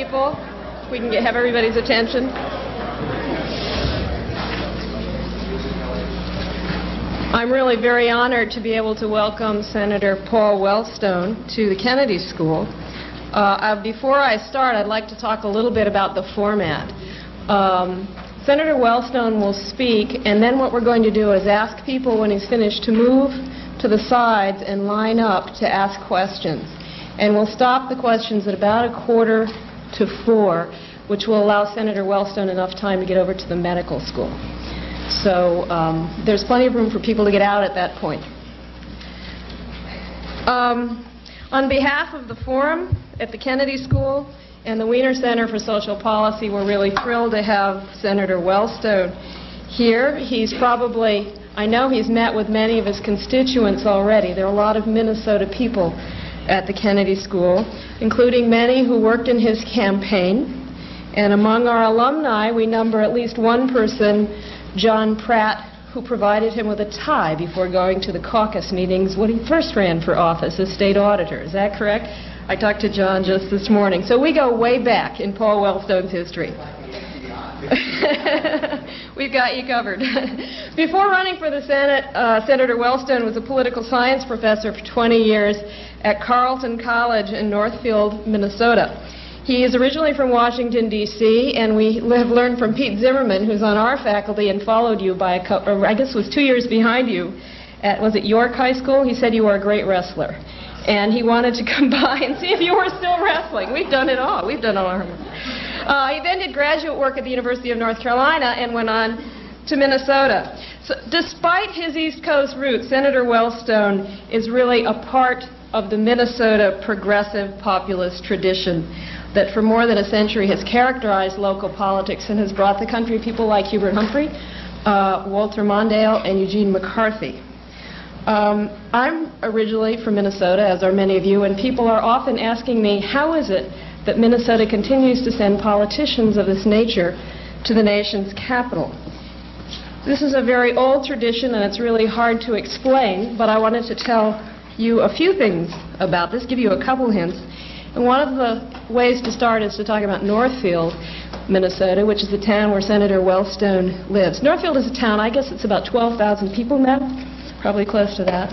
people. If we can have everybody's attention. I'm really very honored to be able to welcome Senator Paul Wellstone to the Kennedy School. Before I start, I'd like to talk a little bit about the format. Senator Wellstone will speak, and then what we're going to do is ask people when he's finished to move to the sides and line up to ask questions. And we'll stop the questions at about 3:45, which will allow Senator Wellstone enough time to get over to the medical school. So there's plenty of room for people to get out at that point. On behalf of the Forum at the Kennedy School and the Wiener Center for Social Policy, we're really thrilled to have Senator Wellstone here. I know he's met with many of his constituents already. There are a lot of Minnesota people at the Kennedy School, including many who worked in his campaign. And among our alumni, we number at least one person, John Pratt, who provided him with a tie before going to the caucus meetings when he first ran for office as state auditor. Is that correct? I talked to John just this morning. So we go way back in Paul Wellstone's history. We've got you covered. Before running for the Senate, Senator Wellstone was a political science professor for 20 years at Carleton College in Northfield, Minnesota. He is originally from Washington, D.C., and we have learned from Pete Zimmerman, who's on our faculty and followed you by I guess was 2 years behind you at, was it York High School? He said you were a great wrestler. And he wanted to come by and see if you were still wrestling. We've done it all. We've done all our homework. He then did graduate work at the University of North Carolina and went on to Minnesota. So despite his East Coast roots, Senator Wellstone is really a part of the Minnesota progressive populist tradition that for more than a century has characterized local politics and has brought the country people like Hubert Humphrey, Walter Mondale, and Eugene McCarthy. I'm originally from Minnesota, as are many of you, and people are often asking me, how is it that Minnesota continues to send politicians of this nature to the nation's capital? This is a very old tradition, and it's really hard to explain, but I wanted to tell you a few things about this, give you a couple hints. And one of the ways to start is to talk about Northfield, Minnesota, which is the town where Senator Wellstone lives. Northfield is a town, I guess it's about 12,000 people now, probably close to that.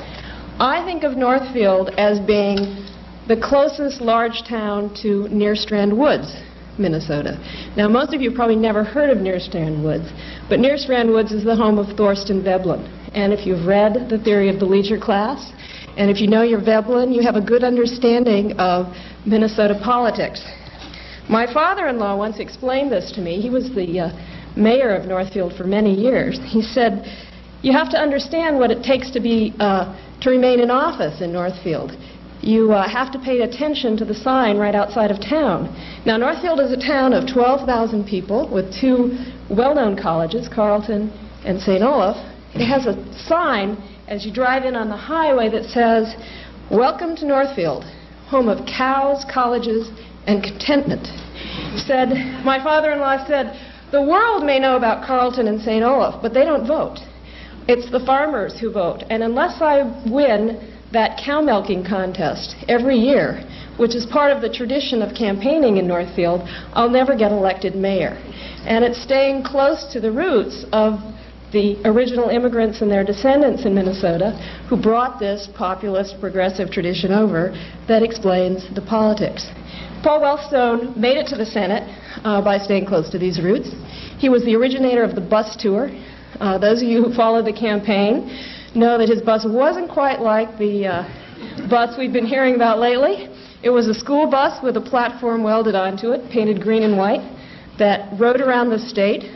I think of Northfield as being the closest large town to Nerstrand Woods, Minnesota. Now, most of you probably never heard of Nerstrand Woods, but Nerstrand Woods is the home of Thorstein Veblen. And if you've read The Theory of the Leisure Class, and if you know your Veblen, you have a good understanding of Minnesota politics. My father-in-law once explained this to me. He was the mayor of Northfield for many years. He said, you have to understand what it takes to remain in office in Northfield. You have to pay attention to the sign right outside of town. Now, Northfield is a town of 12,000 people with two well-known colleges, Carleton and St. Olaf. It has a sign as you drive in on the highway that says, "Welcome to Northfield, home of cows, colleges, and contentment." My father-in-law said, the world may know about Carleton and St. Olaf, but they don't vote. It's the farmers who vote. And unless I win that cow milking contest every year, which is part of the tradition of campaigning in Northfield, I'll never get elected mayor. And it's staying close to the roots of the original immigrants and their descendants in Minnesota who brought this populist progressive tradition over that explains the politics. Paul Wellstone made it to the Senate by staying close to these roots. He was the originator of the bus tour. Those of you who followed the campaign know that his bus wasn't quite like the bus we've been hearing about lately. It was a school bus with a platform welded onto it, painted green and white, that rode around the state,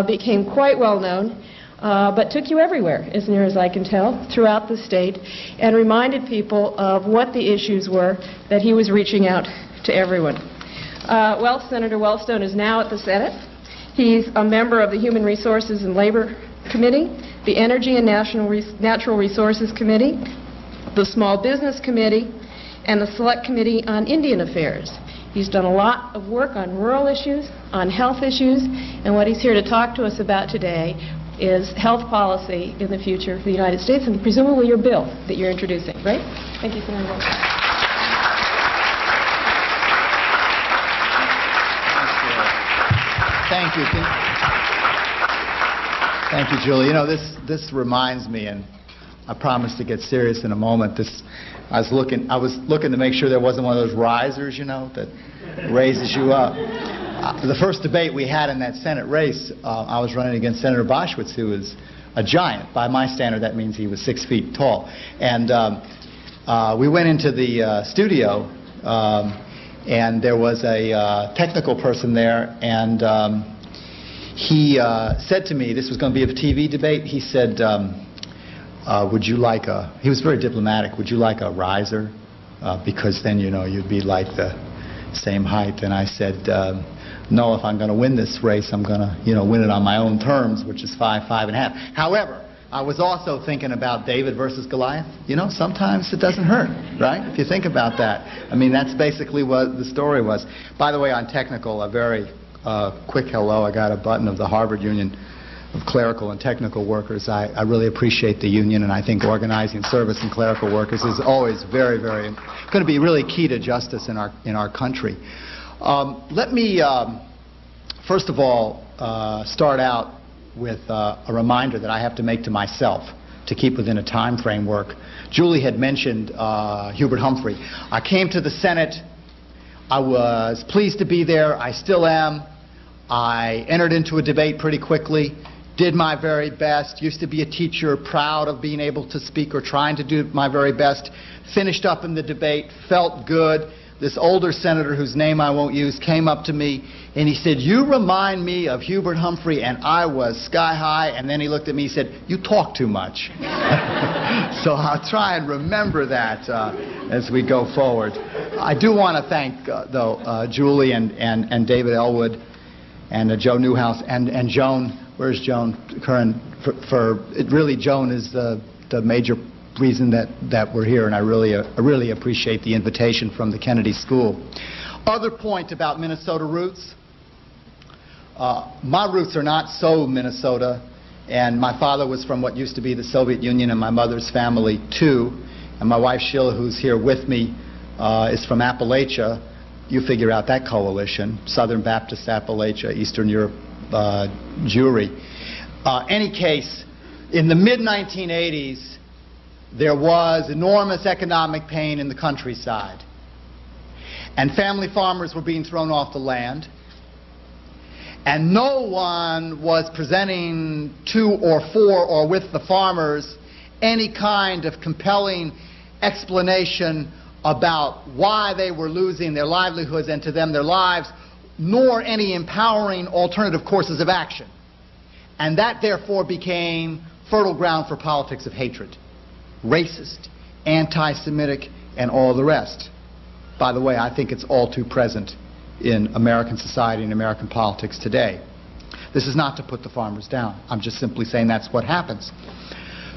became quite well known, but took you everywhere, as near as I can tell, throughout the state, and reminded people of what the issues were that he was reaching out to everyone. Senator Wellstone is now at the Senate. He's a member of the Human Resources and Labor Committee, the Energy and Natural Resources Committee, the Small Business Committee, and the Select Committee on Indian Affairs. He's done a lot of work on rural issues, on health issues, and what he's here to talk to us about today is health policy in the future of the United States, and presumably your bill that you're introducing, right? Thank you, Senator Wellstone. Thank you. Thank you, Julie. You know, this reminds me, and I promise to get serious in a moment. I was looking to make sure there wasn't one of those risers, you know, that raises you up. The first debate we had in that Senate race, I was running against Senator Boschwitz, who is a giant. By my standard, that means he was 6 feet tall. And we went into the studio, and there was a technical person there, and he said to me, this was going to be a TV debate, he said, would you like he was very diplomatic, would you like a riser? Because then, you know, you'd be like the same height. And I said, no, if I'm going to win this race, I'm going to, you know, win it on my own terms, which is 5.5. However, I was also thinking about David versus Goliath. You know, sometimes it doesn't hurt, right? If you think about that. I mean, that's basically what the story was. By the way, on technical, a very quick hello. I got a button of the Harvard Union of Clerical and Technical Workers. I really appreciate the union, and I think organizing service and clerical workers is always very, very going to be really key to justice in our country. Let me first of all start out with a reminder that I have to make to myself to keep within a time framework. Julie had mentioned Hubert Humphrey. I came to the Senate. I was pleased to be there. I still am. I entered into a debate pretty quickly, did my very best, used to be a teacher, proud of being able to speak or trying to do my very best, finished up in the debate, felt good. This older senator, whose name I won't use, came up to me and he said, you remind me of Hubert Humphrey, and I was sky high. And then he looked at me and said, you talk too much. So I'll try and remember that as we go forward. I do want to thank, though, Julie and David Elwood and Joe Newhouse and Joan. Where's Joan Curran? Really, Joan is the major reason that we're here, and I really appreciate the invitation from the Kennedy School. Other point about Minnesota roots. My roots are not so Minnesota, and my father was from what used to be the Soviet Union, and my mother's family too, and my wife Sheila, who's here with me, is from Appalachia. You figure out that coalition: Southern Baptist Appalachia, Eastern Europe Jewry. Any case, in the mid-1980s, there was enormous economic pain in the countryside, and family farmers were being thrown off the land, and no one was presenting to or for or with the farmers any kind of compelling explanation about why they were losing their livelihoods and to them their lives, nor any empowering alternative courses of action. And that therefore became fertile ground for politics of hatred, racist, anti-Semitic, and all the rest. By the way, I think it's all too present in American society and American politics today. This is not to put the farmers down. I'm just simply saying that's what happens.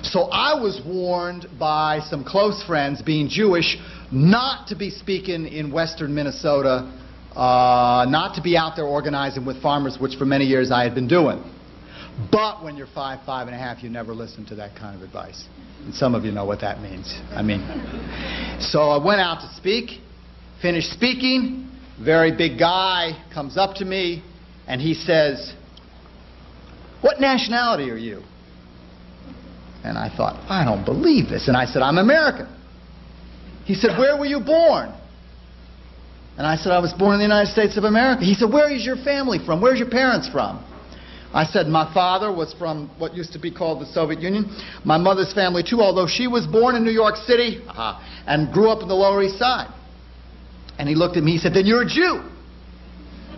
So I was warned by some close friends, being Jewish, not to be speaking in western Minnesota, not to be out there organizing with farmers, which for many years I had been doing. But when you're 5.5, you never listen to that kind of advice. And some of you know what that means. So I went out to speak, finished speaking. Very big guy comes up to me and he says, "What nationality are you?" And I thought, I don't believe this. And I said, "I'm American." He said, "Where were you born?" And I said, "I was born in the United States of America." He said, "Where is your family from? Where's your parents from?" I said, "My father was from what used to be called the Soviet Union. My mother's family too, although she was born in New York City and grew up in the Lower East Side." And he looked at me, he said, "Then you're a Jew."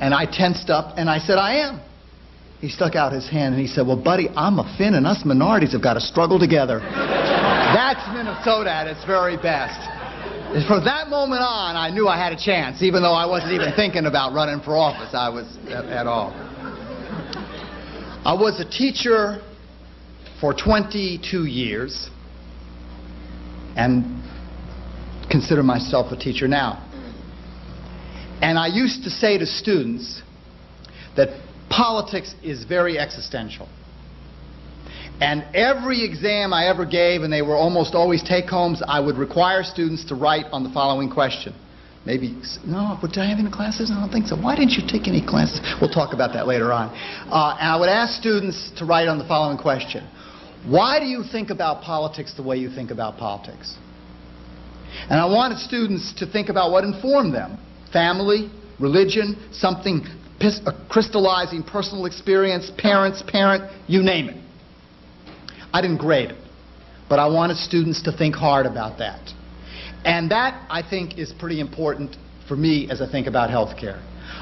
And I tensed up and I said, "I am." He stuck out his hand and he said, "Well, buddy, I'm a Finn and us minorities have got to struggle together." That's Minnesota at its very best. And from that moment on, I knew I had a chance, even though I wasn't even thinking about running for office. I was at all. I was a teacher for 22 years and consider myself a teacher now. And I used to say to students that politics is very existential. And every exam I ever gave, and they were almost always take-homes, I would require students to write on the following question: Maybe, no, did I have any classes? I don't think so. Why didn't you take any classes? We'll talk about that later on. And I would ask students to write on the following question. Why do you think about politics the way you think about politics? And I wanted students to think about what informed them. Family, religion, something crystallizing personal experience, parents, parent, you name it. I didn't grade it, but I wanted students to think hard about that. And that, I think, is pretty important for me as I think about health care.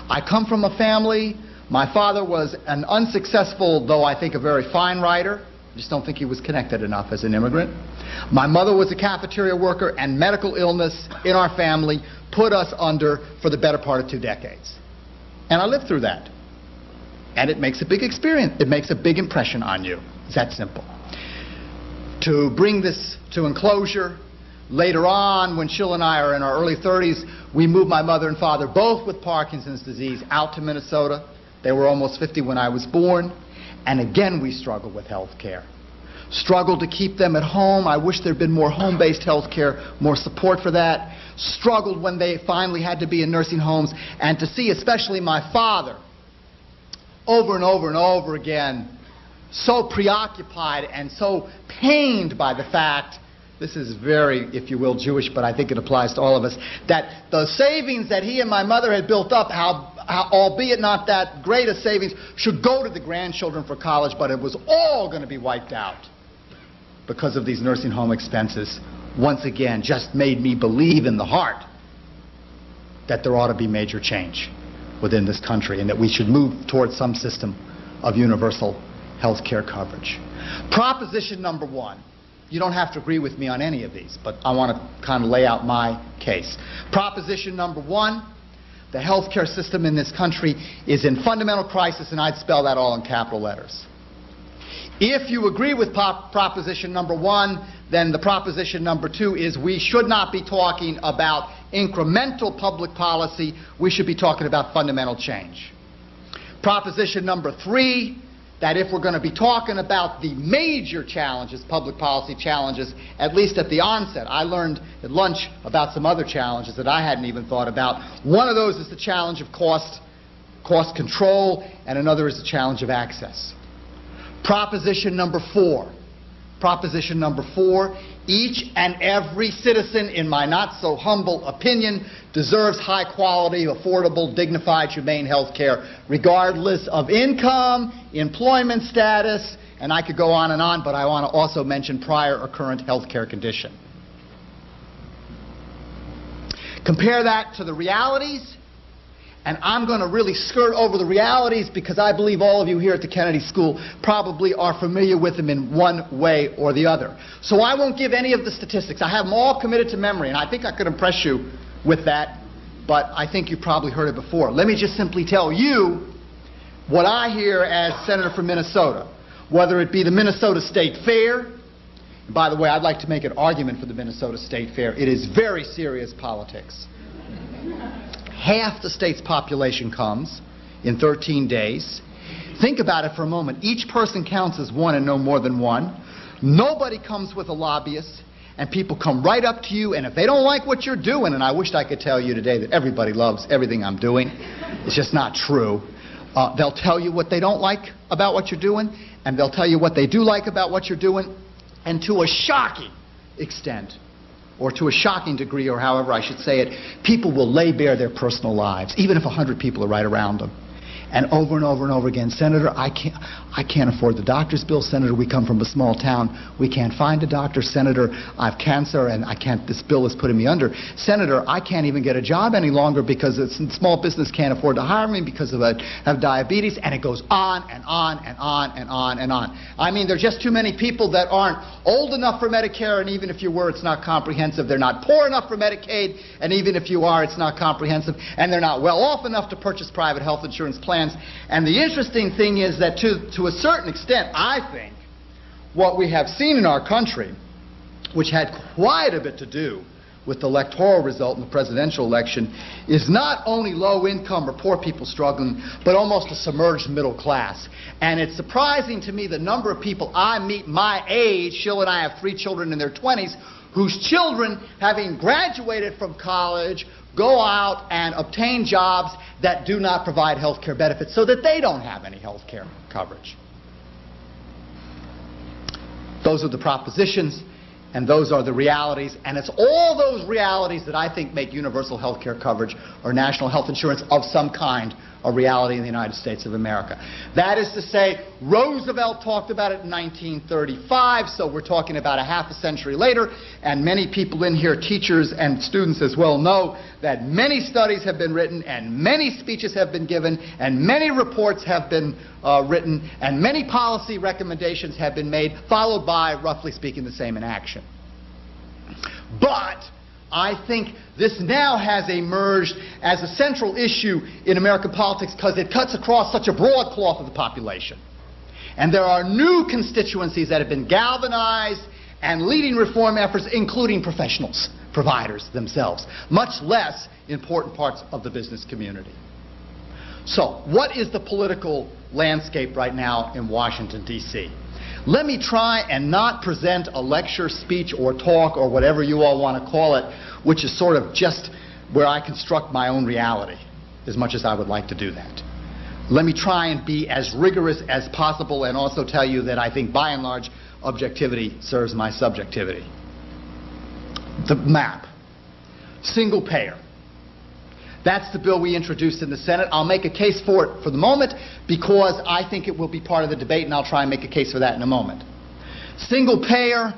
I come from a family. My father was an unsuccessful, though I think a very fine writer. I just don't think he was connected enough as an immigrant. My mother was a cafeteria worker, and medical illness in our family put us under for the better part of 2 decades. And I lived through that. And it makes a big experience. It makes a big impression on you. It's that simple. To bring this to enclosure, later on, when Sheila and I are in our early 30s, we moved my mother and father, both with Parkinson's disease, out to Minnesota. They were almost 50 when I was born. And again, we struggled with health care. Struggled to keep them at home. I wish there had been more home-based health care, more support for that. Struggled when they finally had to be in nursing homes. And to see, especially my father, over and over and over again, so preoccupied and so pained by the fact, this is very, if you will, Jewish, but I think it applies to all of us, that the savings that he and my mother had built up, albeit not that great a savings, should go to the grandchildren for college, but it was all going to be wiped out because of these nursing home expenses. Once again, just made me believe in the heart that there ought to be major change within this country and that we should move towards some system of universal health care coverage. Proposition number 1. You don't have to agree with me on any of these, but I want to kind of lay out my case. Proposition number 1, the health care system in this country is in fundamental crisis, and I'd spell that all in capital letters. If you agree with proposition number 1, then the proposition number 2 is we should not be talking about incremental public policy. We should be talking about fundamental change. Proposition number 3, that if we're going to be talking about the major challenges, public policy challenges, at least at the onset, I learned at lunch about some other challenges that I hadn't even thought about. One of those is the challenge of cost control, and another is the challenge of access. Proposition number 4. Proposition number 4, each and every citizen, in my not so humble opinion, deserves high quality, affordable, dignified, humane health care, regardless of income, employment status, and I could go on, but I want to also mention prior or current health care condition. Compare that to the realities, and I'm going to really skirt over the realities because I believe all of you here at the Kennedy School probably are familiar with them in one way or the other. So I won't give any of the statistics. I have them all committed to memory, and I think I could impress you with that, but I think you've probably heard it before. Let me just simply tell you what I hear as Senator from Minnesota, whether it be the Minnesota State Fair. And by the way, I'd like to make an argument for the Minnesota State Fair. It is very serious politics. Half the state's population comes in 13 days. Think about it for a moment. Each person counts as one and no more than one. Nobody comes with a lobbyist, and people come right up to you, and if they don't like what you're doing, and I wished I could tell you today that everybody loves everything I'm doing, it's just not true. They'll tell you what they don't like about what you're doing, and they'll tell you what they do like about what you're doing, and to a shocking extent, or to a shocking degree, or however I should say it, people will lay bare their personal lives, even if 100 people are right around them. And over and over and over again, Senator, I can't afford the doctor's bill. Senator, we come from a small town. We can't find a doctor. Senator, I have cancer and this bill is putting me under. Senator, I can't even get a job any longer because a small business can't afford to hire me because I have diabetes. And it goes on and on and on and on and on. I mean, there are just too many people that aren't old enough for Medicare, and even if you were, it's not comprehensive. They're not poor enough for Medicaid, and even if you are, it's not comprehensive. And they're not well off enough to purchase private health insurance plans. And the interesting thing is that to a certain extent, I think, what we have seen in our country, which had quite a bit to do with the electoral result in the presidential election, is not only low income or poor people struggling, but almost a submerged middle class. And it's surprising to me the number of people I meet my age, Sheila and I have 3 children in their 20s, whose children, having graduated from college, go out and obtain jobs that do not provide health care benefits so that they don't have any health care coverage. Those are the propositions, and those are the realities, and it's all those realities that I think make universal health care coverage or national health insurance of some kind a reality in the United States of America. That is to say, Roosevelt talked about it in 1935, so we're talking about a half a century later, and many people in here, teachers and students as well, know that many studies have been written, and many speeches have been given, and many reports have been written, and many policy recommendations have been made, followed by, roughly speaking, the same in action. But I think this now has emerged as a central issue in American politics because it cuts across such a broad swath of the population. And there are new constituencies that have been galvanized and leading reform efforts, including professionals, providers themselves, much less important parts of the business community. So, what is the political landscape right now in Washington, D.C.? Let me try and not present a lecture, speech, or talk, or whatever you all want to call it, which is sort of just where I construct my own reality, as much as I would like to do that. Let me try and be as rigorous as possible and also tell you that I think, by and large, objectivity serves my subjectivity. The map. Single payer. That's the bill we introduced in the Senate. I'll make a case for it for the moment because I think it will be part of the debate, and I'll try and make a case for that in a moment. Single payer,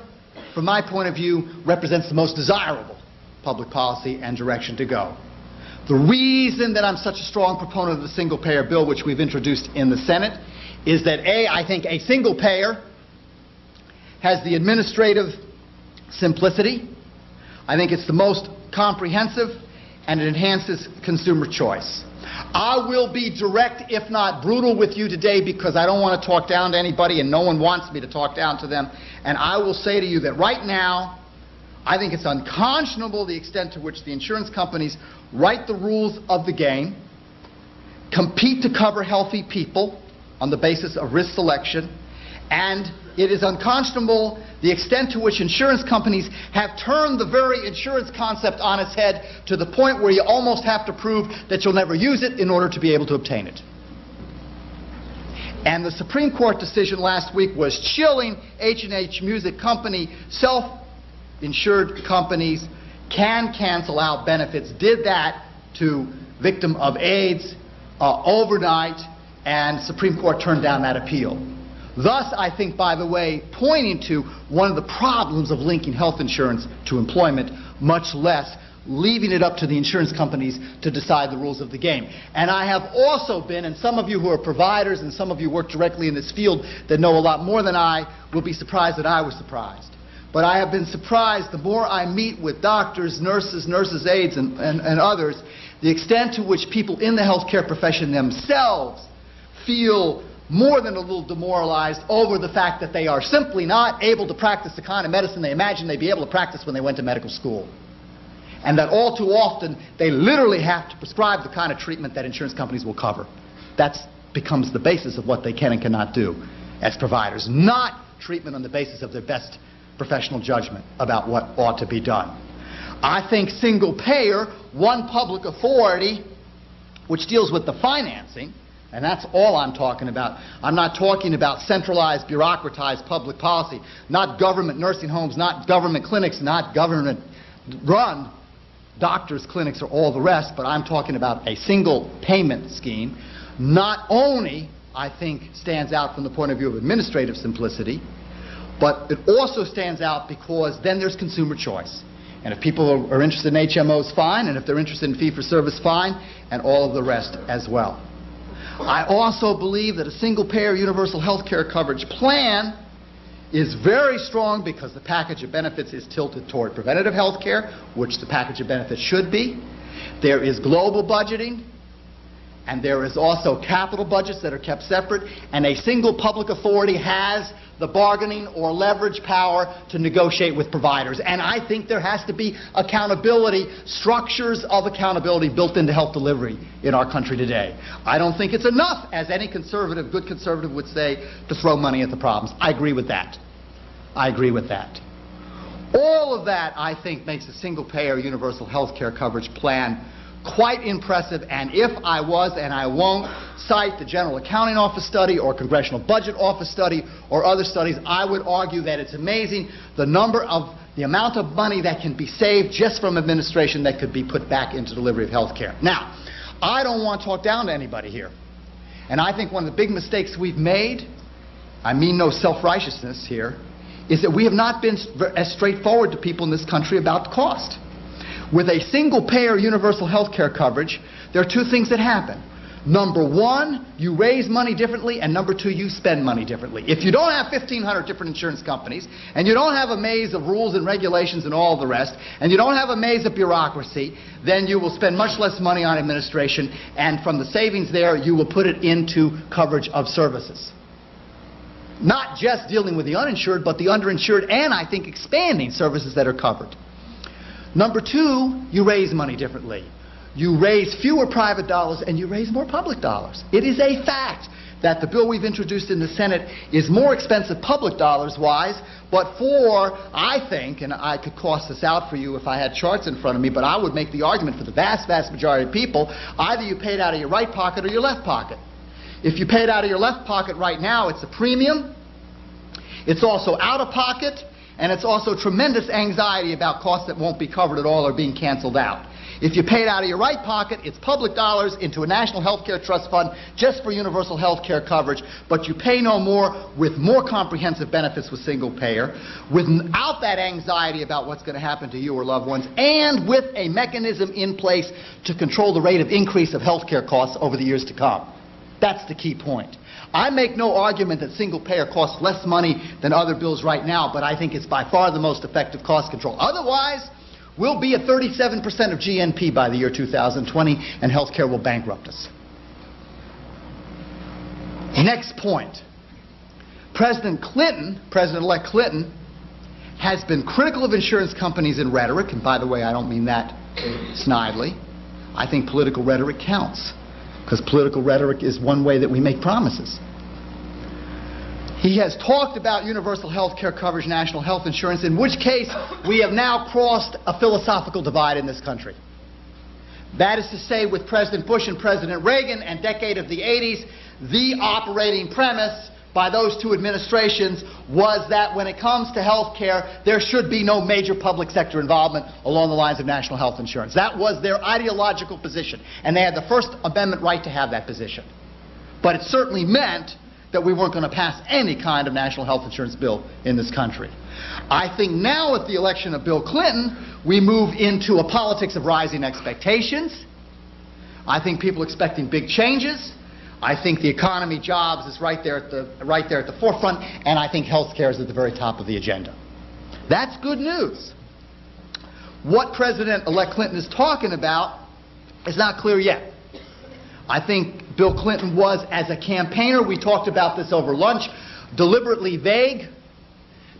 from my point of view, represents the most desirable public policy and direction to go. The reason that I'm such a strong proponent of the single payer bill, which we've introduced in the Senate, is that I think a single payer has the administrative simplicity. I think it's the most comprehensive, and it enhances consumer choice. I will be direct, if not brutal, with you today because I don't want to talk down to anybody and no one wants me to talk down to them. And I will say to you that right now, I think it's unconscionable the extent to which the insurance companies write the rules of the game, compete to cover healthy people on the basis of risk selection, and it is unconscionable the extent to which insurance companies have turned the very insurance concept on its head to the point where you almost have to prove that you'll never use it in order to be able to obtain it. And the Supreme Court decision last week was chilling. H&H Music Company, self-insured companies can cancel out benefits, did that to victim of AIDS overnight, and Supreme Court turned down that appeal. Thus, I think, by the way, pointing to one of the problems of linking health insurance to employment, much less leaving it up to the insurance companies to decide the rules of the game. And I have also been, and some of you who are providers and some of you work directly in this field that know a lot more than I will be surprised that I was surprised. But I have been surprised the more I meet with doctors, nurses' aides, and others, the extent to which people in the healthcare profession themselves feel more than a little demoralized over the fact that they are simply not able to practice the kind of medicine they imagined they'd be able to practice when they went to medical school. And that all too often they literally have to prescribe the kind of treatment that insurance companies will cover. That becomes the basis of what they can and cannot do as providers, not treatment on the basis of their best professional judgment about what ought to be done. I think single payer, one public authority, which deals with the financing, and that's all I'm talking about. I'm not talking about centralized, bureaucratized public policy, not government nursing homes, not government clinics, not government-run doctors' clinics or all the rest, but I'm talking about a single payment scheme. Not only, I think, stands out from the point of view of administrative simplicity, but it also stands out because then there's consumer choice. And if people are interested in HMOs, fine, and if they're interested in fee-for-service, fine, and all of the rest as well. I also believe that a single-payer universal health care coverage plan is very strong because the package of benefits is tilted toward preventative health care, which the package of benefits should be. There is global budgeting, and there is also capital budgets that are kept separate, and a single public authority has the bargaining or leverage power to negotiate with providers. And I think there has to be accountability, structures of accountability built into health delivery in our country today. I don't think it's enough, as any conservative, good conservative would say, to throw money at the problems. I agree with that. I agree with that. All of that, I think, makes a single-payer universal health care coverage plan quite impressive, and if I was, and I won't, cite the General Accounting Office study or Congressional Budget Office study or other studies, I would argue that it's amazing the amount of money that can be saved just from administration that could be put back into delivery of health care. Now, I don't want to talk down to anybody here, and I think one of the big mistakes we've made, I mean no self-righteousness here, is that we have not been as straightforward to people in this country about the cost. With a single-payer universal health care coverage, there are two things that happen. Number one, you raise money differently, and number two, you spend money differently. If you don't have 1,500 different insurance companies, and you don't have a maze of rules and regulations and all the rest, and you don't have a maze of bureaucracy, then you will spend much less money on administration, and from the savings there, you will put it into coverage of services. Not just dealing with the uninsured, but the underinsured, and I think expanding services that are covered. Number two, you raise money differently. You raise fewer private dollars and you raise more public dollars. It is a fact that the bill we've introduced in the Senate is more expensive public dollars-wise, but for, I think, and I could cost this out for you if I had charts in front of me, but I would make the argument for the vast, vast majority of people, either you pay it out of your right pocket or your left pocket. If you pay it out of your left pocket right now, it's a premium, it's also out of pocket, and it's also tremendous anxiety about costs that won't be covered at all or being canceled out. If you pay it out of your right pocket, it's public dollars into a national health care trust fund just for universal health care coverage, but you pay no more with more comprehensive benefits with single payer, without that anxiety about what's going to happen to you or loved ones, and with a mechanism in place to control the rate of increase of health care costs over the years to come. That's the key point. I make no argument that single-payer costs less money than other bills right now, but I think it's by far the most effective cost control. Otherwise, we'll be at 37% of GNP by the year 2020, and health care will bankrupt us. Next point. President Clinton, President-elect Clinton, has been critical of insurance companies in rhetoric, and by the way, I don't mean that snidely. I think political rhetoric counts, because political rhetoric is one way that we make promises. He has talked about universal health care coverage, national health insurance, in which case we have now crossed a philosophical divide in this country. That is to say, with President Bush and President Reagan and decade of the 80s, the operating premise by those two administrations was that when it comes to health care, there should be no major public sector involvement along the lines of national health insurance. That was their ideological position, and they had the First Amendment right to have that position. But it certainly meant that we weren't going to pass any kind of national health insurance bill in this country. I think now with the election of Bill Clinton, we move into a politics of rising expectations. I think people are expecting big changes. I think the economy, jobs is right there at the forefront, and I think health care is at the very top of the agenda. That's good news. What President-elect Clinton is talking about is not clear yet. I think Bill Clinton was, as a campaigner, we talked about this over lunch, deliberately vague,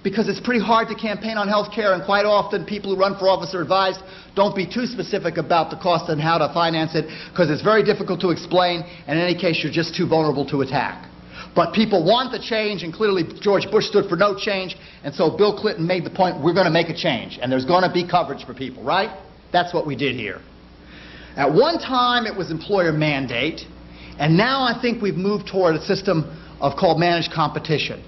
because it's pretty hard to campaign on health care, and quite often people who run for office are advised don't be too specific about the cost and how to finance it, because it's very difficult to explain, and in any case you're just too vulnerable to attack. But people want the change, and clearly George Bush stood for no change, and so Bill Clinton made the point, we're going to make a change, and there's going to be coverage for people, right? That's what we did here. At one time it was employer mandate, and now I think we've moved toward a system called managed competition.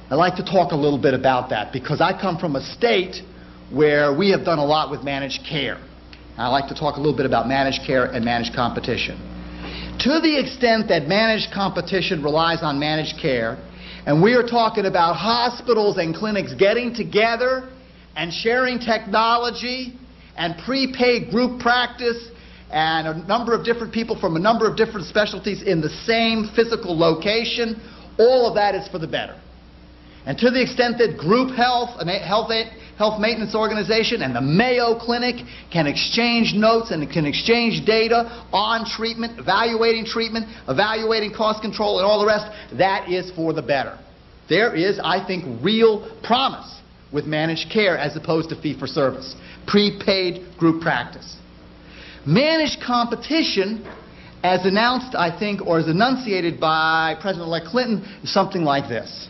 I'd like to talk a little bit about that, because I come from a state where we have done a lot with managed care. I'd like to talk a little bit about managed care and managed competition. To the extent that managed competition relies on managed care, and we are talking about hospitals and clinics getting together and sharing technology and prepaid group practice and a number of different people from a number of different specialties in the same physical location, all of that is for the better. And to the extent that group health, health maintenance organization, and the Mayo Clinic can exchange notes and can exchange data on treatment, evaluating cost control and all the rest, that is for the better. There is, I think, real promise with managed care as opposed to fee-for-service, prepaid group practice. Managed competition, as announced, I think, or as enunciated by President-elect Clinton, is something like this.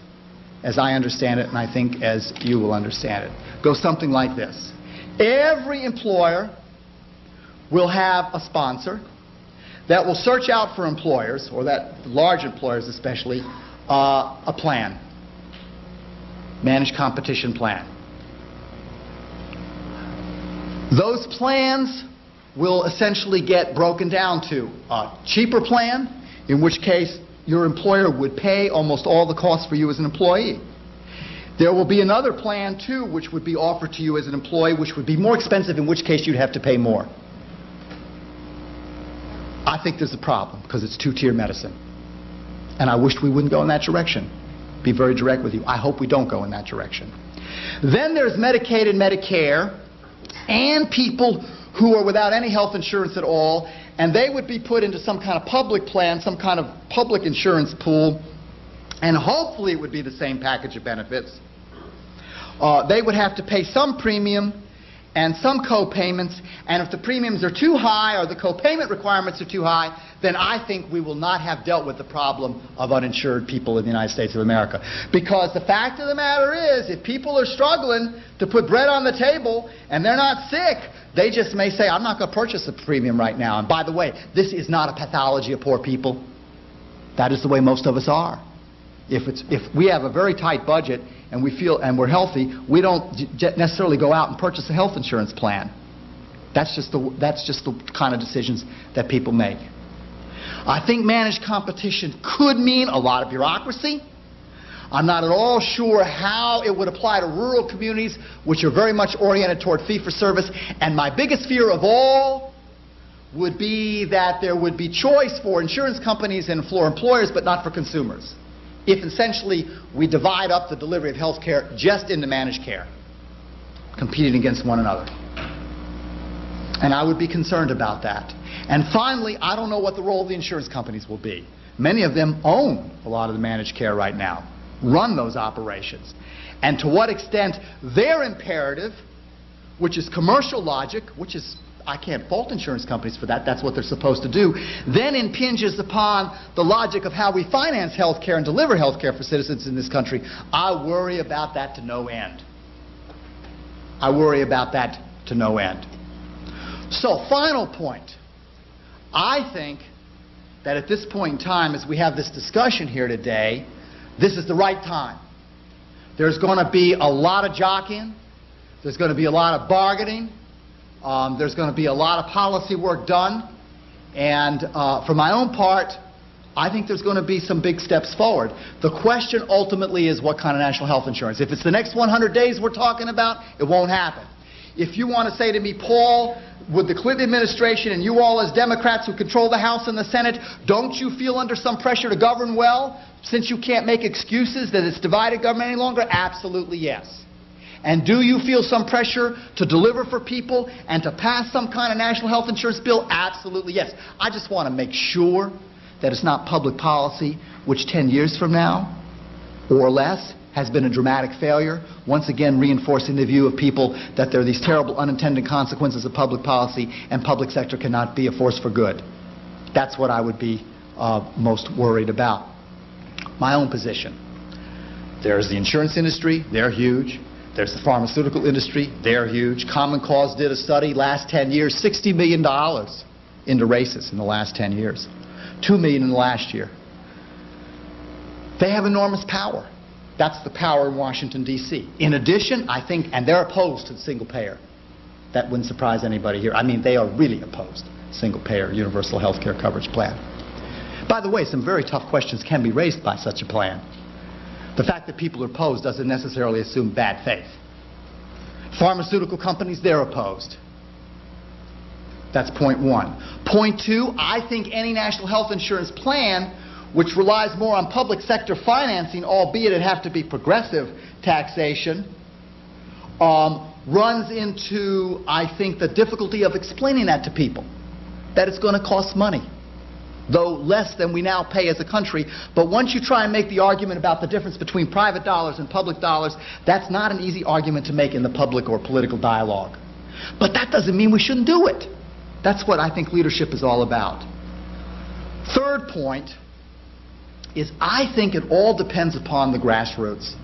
as I understand it, and I think as you will understand it, goes something like this. Every employer will have a sponsor that will search out for employers, or that large employers especially, a plan, managed competition plan. Those plans will essentially get broken down to a cheaper plan, in which case your employer would pay almost all the costs for you as an employee. There will be another plan, too, which would be offered to you as an employee, which would be more expensive, in which case you'd have to pay more. I think there's a problem, because it's two-tier medicine. And I wish we wouldn't go in that direction. Be very direct with you. I hope we don't go in that direction. Then there's Medicaid and Medicare, and people who are without any health insurance at all, and they would be put into some kind of public plan, some kind of public insurance pool, and hopefully it would be the same package of benefits. They would have to pay some premium and some co-payments, and if the premiums are too high or the co-payment requirements are too high, then I think we will not have dealt with the problem of uninsured people in the United States of America. Because the fact of the matter is, if people are struggling to put bread on the table and they're not sick, they just may say, I'm not going to purchase a premium right now. And by the way, this is not a pathology of poor people. That is the way most of us are. If we have a very tight budget and we feel and we're healthy, we don't necessarily go out and purchase a health insurance plan. That's just the kind of decisions that people make. I think managed competition could mean a lot of bureaucracy. I'm not at all sure how it would apply to rural communities, which are very much oriented toward fee-for-service. And my biggest fear of all would be that there would be choice for insurance companies and for employers, but not for consumers. If essentially we divide up the delivery of health care just into managed care, competing against one another. And I would be concerned about that. And finally, I don't know what the role of the insurance companies will be. Many of them own a lot of the managed care right now, run those operations. And to what extent their imperative, which is commercial logic, which is, I can't fault insurance companies for that, that's what they're supposed to do, then impinges upon the logic of how we finance health care and deliver health care for citizens in this country. I worry about that to no end. I worry about that to no end. So, final point. I think that at this point in time, as we have this discussion here today, this is the right time. There's going to be a lot of jockeying. There's going to be a lot of bargaining. There's going to be a lot of policy work done. And for my own part, I think there's going to be some big steps forward. The question ultimately is what kind of national health insurance. If it's the next 100 days we're talking about, it won't happen. If you want to say to me, Paul, with the Clinton administration and you all as Democrats who control the House and the Senate, don't you feel under some pressure to govern well since you can't make excuses that it's divided government any longer? Absolutely yes. And do you feel some pressure to deliver for people and to pass some kind of national health insurance bill? Absolutely yes. I just want to make sure that it's not public policy which 10 years from now or less has been a dramatic failure, once again reinforcing the view of people that there are these terrible unintended consequences of public policy and public sector cannot be a force for good. That's what I would be most worried about. My own position. There's the insurance industry, they're huge. There's the pharmaceutical industry, they're huge. Common Cause did a study last 10 years, $60 million into races in the last 10 years. $2 million in the last year. They have enormous power. That's the power in Washington, D.C. In addition, I think, and they're opposed to the single payer. That wouldn't surprise anybody here. I mean, they are really opposed to single payer universal health care coverage plan. By the way, some very tough questions can be raised by such a plan. The fact that people are opposed doesn't necessarily assume bad faith. Pharmaceutical companies, they're opposed. That's point one. Point two, I think any national health insurance plan which relies more on public sector financing, albeit it have to be progressive taxation, runs into, I think, the difficulty of explaining that to people, that it's going to cost money, though less than we now pay as a country. But once you try and make the argument about the difference between private dollars and public dollars, that's not an easy argument to make in the public or political dialogue. But that doesn't mean we shouldn't do it. That's what I think leadership is all about. Third point is I think it all depends upon the grassroots.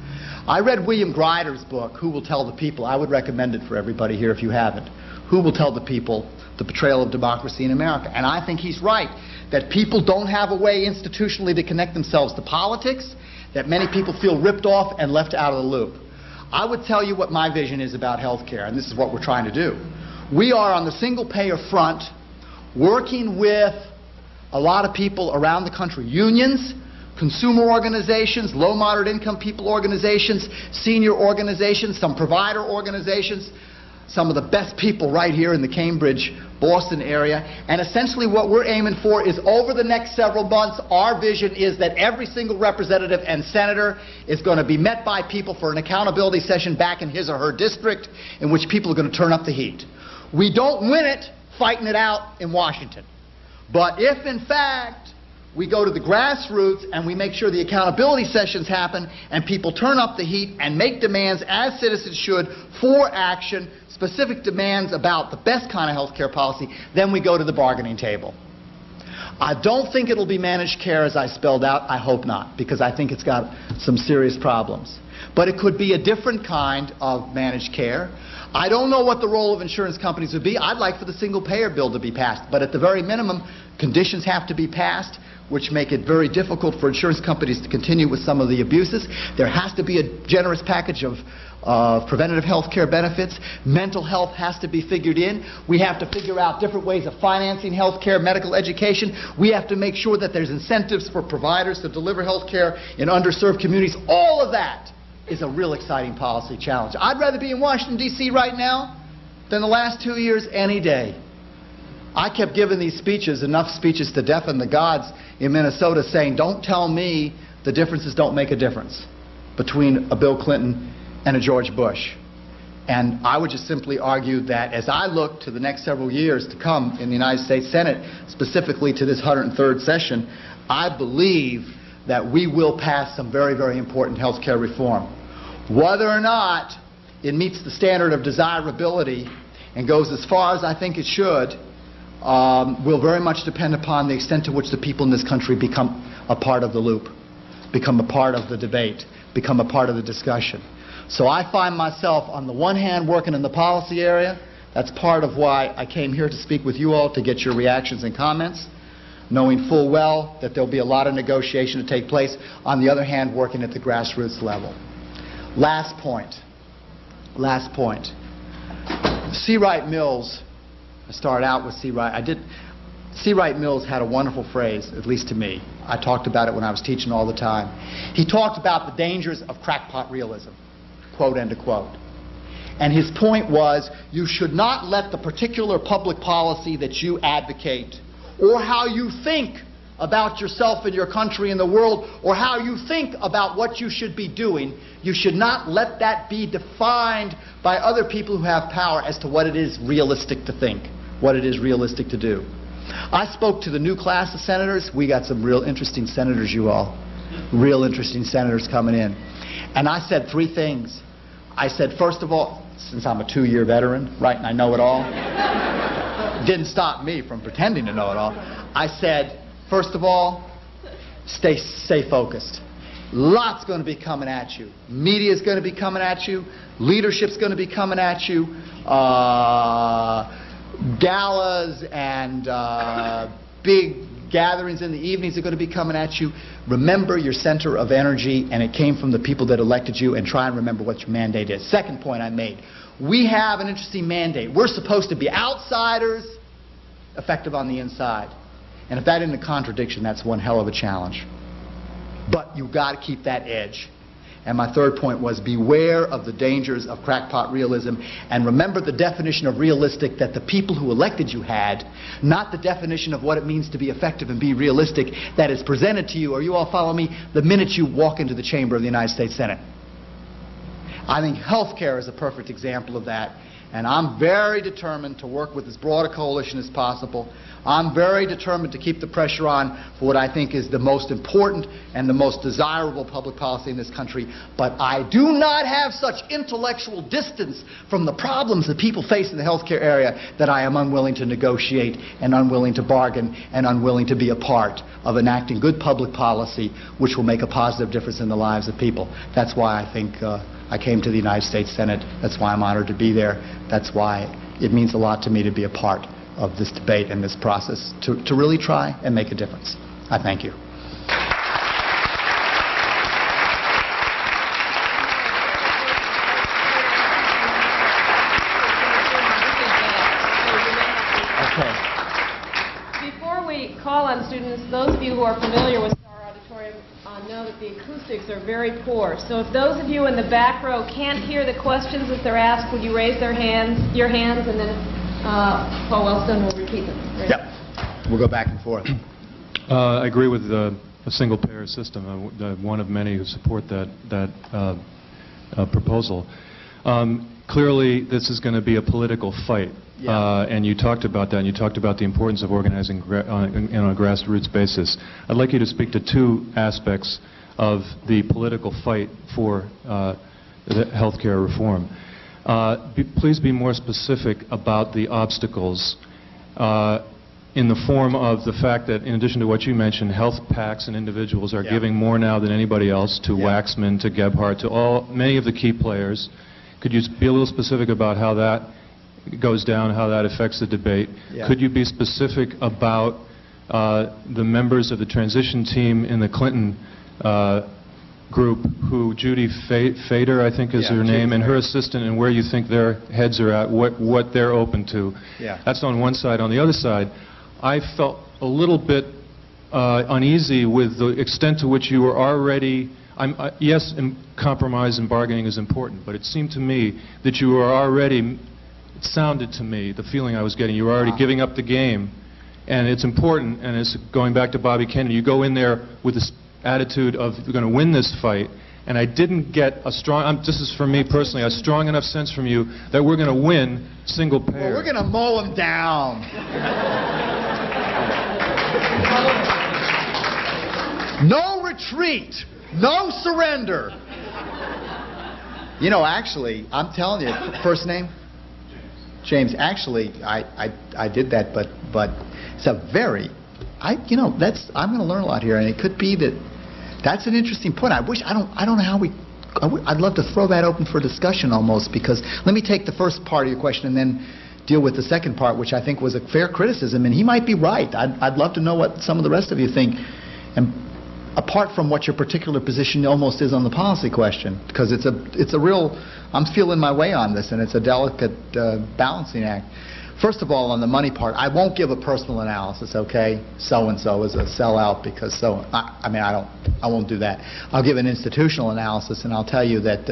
I read William Greider's book, Who Will Tell the People? I would recommend it for everybody here if you haven't. Who Will Tell the People? The Portrayal of Democracy in America. And I think he's right, that people don't have a way institutionally to connect themselves to politics, that many people feel ripped off and left out of the loop. I would tell you what my vision is about health care, and this is what we're trying to do. We are on the single-payer front working with a lot of people around the country, unions, consumer organizations, low, moderate income people organizations, senior organizations, some provider organizations, some of the best people right here in the Cambridge, Boston area. And essentially what we're aiming for is over the next several months, our vision is that every single representative and senator is going to be met by people for an accountability session back in his or her district in which people are going to turn up the heat. We don't win it fighting it out in Washington. But if, in fact, we go to the grassroots and we make sure the accountability sessions happen and people turn up the heat and make demands, as citizens should, for action, specific demands about the best kind of health care policy, then we go to the bargaining table. I don't think it'll be managed care as I spelled out. I hope not, because I think it's got some serious problems. But it could be a different kind of managed care. I don't know what the role of insurance companies would be. I'd like for the single-payer bill to be passed. But at the very minimum, conditions have to be passed which make it very difficult for insurance companies to continue with some of the abuses. There has to be a generous package of preventative health care benefits. Mental health has to be figured in. We have to figure out different ways of financing health care, medical education. We have to make sure that there's incentives for providers to deliver health care in underserved communities. All of that is a real exciting policy challenge. I'd rather be in Washington, D.C. right now than the last 2 years any day. I kept giving these speeches, enough speeches to deafen the gods in Minnesota, saying, don't tell me the differences don't make a difference between a Bill Clinton and a George Bush. And I would just simply argue that as I look to the next several years to come in the United States Senate, specifically to this 103rd session, I believe that we will pass some very, very important health care reform. Whether or not it meets the standard of desirability and goes as far as I think it should, will very much depend upon the extent to which the people in this country become a part of the loop, become a part of the debate, become a part of the discussion. So I find myself, on the one hand, working in the policy area. That's part of why I came here to speak with you all, to get your reactions and comments, knowing full well that there'll be a lot of negotiation to take place. On the other hand, working at the grassroots level. Last point. Last point. C. Wright Mills, I started out with C. Wright. C. Wright Mills had a wonderful phrase, at least to me. I talked about it when I was teaching all the time. He talked about the dangers of crackpot realism, quote, end of quote. And his point was, you should not let the particular public policy that you advocate, or how you think about yourself and your country and the world, or how you think about what you should be doing, you should not let that be defined by other people who have power as to what it is realistic to think, what it is realistic to do. I spoke to the new class of senators. We got some real interesting senators, you all. Real interesting senators coming in. And I said three things. I said, first of all, since I'm a 2-year veteran, right, and I know it all, didn't stop me from pretending to know it all. I said, first of all, stay focused. Lots going to be coming at you. Media's going to be coming at you. Leadership's going to be coming at you. Galas and big gatherings in the evenings are going to be coming at you. Remember your center of energy, and it came from the people that elected you, and try and remember what your mandate is. Second point I made. We have an interesting mandate. We're supposed to be outsiders, effective on the inside. And if that isn't a contradiction, that's one hell of a challenge. But you've got to keep that edge. And my third point was, beware of the dangers of crackpot realism, and remember the definition of realistic that the people who elected you had, not the definition of what it means to be effective and be realistic that is presented to you, or you all follow me, the minute you walk into the chamber of the United States Senate. I think health care is a perfect example of that. And I'm very determined to work with as broad a coalition as possible. I'm very determined to keep the pressure on for what I think is the most important and the most desirable public policy in this country. But I do not have such intellectual distance from the problems that people face in the healthcare area that I am unwilling to negotiate and unwilling to bargain and unwilling to be a part of enacting good public policy which will make a positive difference in the lives of people. That's why I think I came to the United States Senate. That's why I'm honored to be there. That's why it means a lot to me to be a part of this debate and this process, to really try and make a difference. I thank you. Okay. Before we call on students, those of you who are familiar with our auditorium know that the acoustics are very poor. So if those of you in the back row can't hear the questions that they're asked, would you raise your hands, and then Paul Wellstone will repeat them. Right? Yep. We'll go back and forth. I agree with a single-payer system. One of many who support that proposal. Clearly, this is going to be a political fight, and you talked about that, and you talked about the importance of organizing on a grassroots basis. I'd like you to speak to two aspects of the political fight for the healthcare reform. Please be more specific about the obstacles in the form of the fact that, in addition to what you mentioned, health PACs and individuals are giving more now than anybody else to Waxman, to Gebhardt, to many of the key players. Could you be a little specific about how that goes down, how that affects the debate? Could you be specific about the members of the transition team in the Clinton group, who Judy Fader, I think is her name, and her assistant, and where you think their heads are at, what they're open to? That's on one side. On the other side, I felt a little bit uneasy with the extent to which you were already, yes, compromise and bargaining is important, but it seemed to me that you were already, it sounded to me, the feeling I was getting, you were already giving up the game. And it's important, and it's going back to Bobby Kennedy, you go in there with this attitude of we're going to win this fight, and I didn't get a strong, this is for me personally, a strong enough sense from you that we're going to win single payer. Well, we're going to mow them down. No retreat, no surrender. You know, actually, I'm telling you, first name? James. Actually, I did that, but it's a very, I'm going to learn a lot here, and it could be that's an interesting point. I don't know how I'd love to throw that open for discussion almost, because let me take the first part of your question and then deal with the second part, which I think was a fair criticism, and he might be right. I'd love to know what some of the rest of you think, and apart from what your particular position almost is on the policy question, because it's a real, I'm feeling my way on this, and it's a delicate balancing act. First of all, on the money part, I won't give a personal analysis, okay? So-and-so is a sellout because I won't do that. I'll give an institutional analysis, and I'll tell you that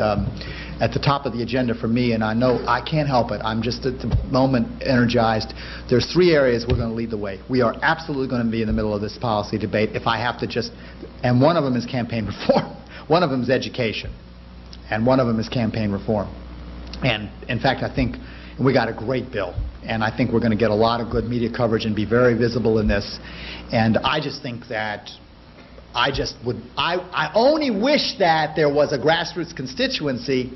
at the top of the agenda for me, and I know I can't help it, I'm just at the moment energized, there's three areas we're going to lead the way. We are absolutely going to be in the middle of this policy debate if I have to just, and one of them is campaign reform. One of them is education, and one of them is campaign reform. And in fact, I think we got a great bill, and I think we're going to get a lot of good media coverage and be very visible in this. And I just think that I only wish that there was a grassroots constituency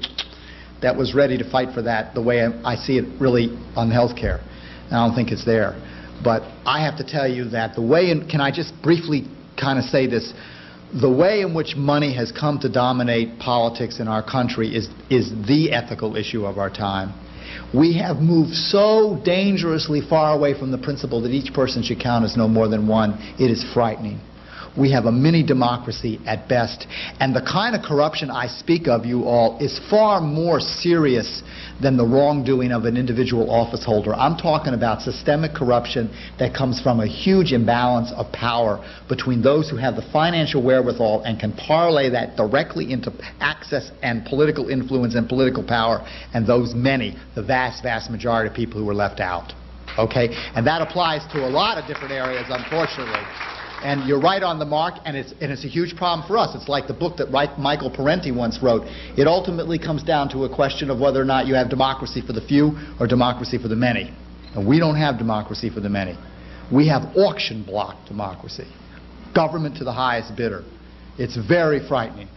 that was ready to fight for that the way I see it really on health care. And I don't think it's there. But I have to tell you that the way, can I just briefly kind of say this, the way in which money has come to dominate politics in our country is the ethical issue of our time. We have moved so dangerously far away from the principle that each person should count as no more than one. It is frightening. We have a mini-democracy at best. And the kind of corruption I speak of, you all, is far more serious than the wrongdoing of an individual office holder. I'm talking about systemic corruption that comes from a huge imbalance of power between those who have the financial wherewithal and can parlay that directly into access and political influence and political power, and those many, the vast, vast majority of people who were left out. Okay? And that applies to a lot of different areas, unfortunately. And you're right on the mark, and it's a huge problem for us. It's like the book that Michael Parenti once wrote. It ultimately comes down to a question of whether or not you have democracy for the few or democracy for the many. And we don't have democracy for the many. We have auction block democracy. Government to the highest bidder. It's very frightening.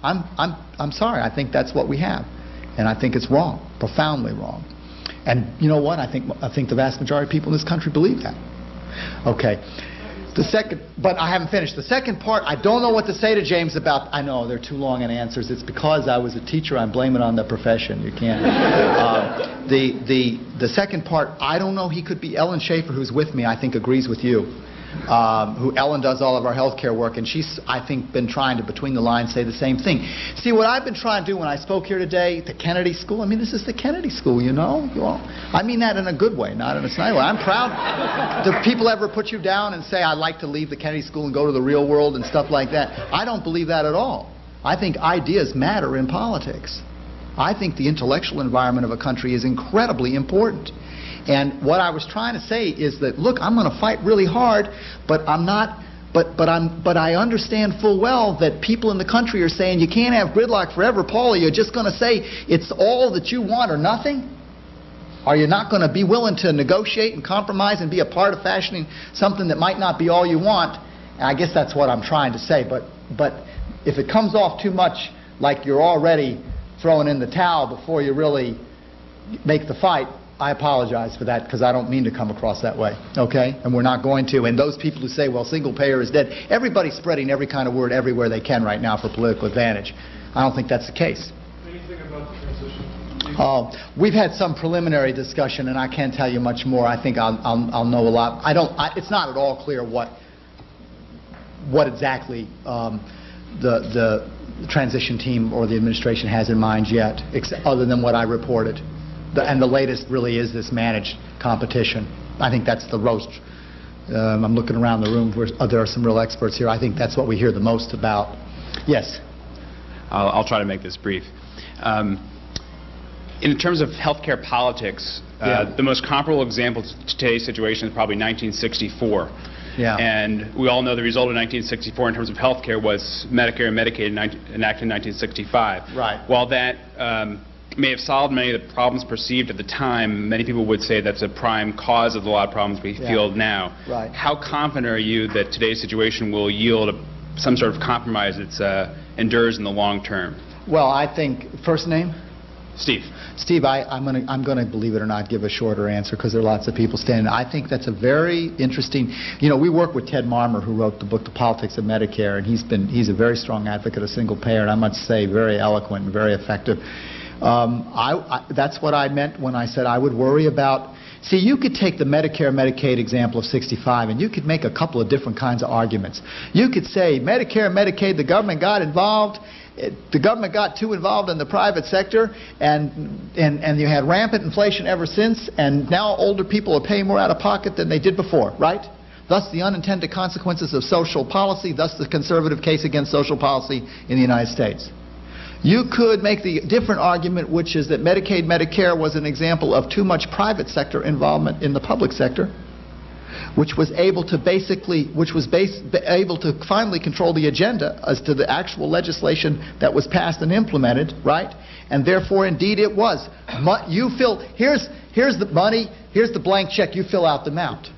I'm sorry. I think that's what we have. And I think it's wrong, profoundly wrong. And you know what? I think the vast majority of people in this country believe that. Okay. The second, but I haven't finished. The second part, I don't know what to say to James about. I know they're too long in answers. It's because I was a teacher. I'm blaming it on the profession. You can't. The second part, I don't know. He could be Ellen Schaefer, who's with me. I think agrees with you. Who Ellen does all of our health care work, and she's, I think, been trying to, between the lines, say the same thing. See, what I've been trying to do when I spoke here today, the Kennedy School, I mean, this is the Kennedy School, you know? I mean that in a good way, not in a snide way. I'm proud. Do people ever put you down and say, I'd like to leave the Kennedy School and go to the real world and stuff like that? I don't believe that at all. I think ideas matter in politics. I think the intellectual environment of a country is incredibly important. And what I was trying to say is that, look, I'm going to fight really hard, but I'm not. But I understand full well that people in the country are saying you can't have gridlock forever. Paula, you're just going to say it's all that you want or nothing? Are you not going to be willing to negotiate and compromise and be a part of fashioning something that might not be all you want? And I guess that's what I'm trying to say. But if it comes off too much like you're already throwing in the towel before you really make the fight, I apologize for that, because I don't mean to come across that way, okay? And we're not going to. And those people who say, well, single payer is dead, everybody's spreading every kind of word everywhere they can right now for political advantage. I don't think that's the case. Anything about the transition? We've had some preliminary discussion, and I can't tell you much more. I think I'll know a lot. It's not at all clear what exactly the transition team or the administration has in mind yet, other than what I reported. And the latest really is this managed competition. I think that's the roast. I'm looking around the room where there are some real experts here. I think that's what we hear the most about. Yes? I'll try to make this brief. In terms of healthcare politics, the most comparable example to today's situation is probably 1964. Yeah. And we all know the result of 1964 in terms of healthcare was Medicare and Medicaid enacted in 1965. Right. While that may have solved many of the problems perceived at the time, many people would say that's a prime cause of a lot of problems we feel now. Right. How confident are you that today's situation will yield some sort of compromise that endures in the long term? Well, I think, first name? Steve. Steve, I'm going to, believe it or not, give a shorter answer because there are lots of people standing. I think that's a very interesting. You know, we work with Ted Marmer, who wrote the book The Politics of Medicare, and he's a very strong advocate of single payer, and I must say very eloquent and very effective. That's what I meant when I said I would worry about. See, you could take the Medicare-Medicaid example of 65, and you could make a couple of different kinds of arguments. You could say Medicare and Medicaid, the government got involved. The government got too involved in the private sector, and you had rampant inflation ever since, and now older people are paying more out of pocket than they did before, right? Thus the unintended consequences of social policy, thus the conservative case against social policy in the United States. You could make the different argument, which is that Medicaid, Medicare was an example of too much private sector involvement in the public sector, which was able to able to finally control the agenda as to the actual legislation that was passed and implemented, right? And therefore, indeed, it was. Here's the money, here's the blank check, you fill out the amount,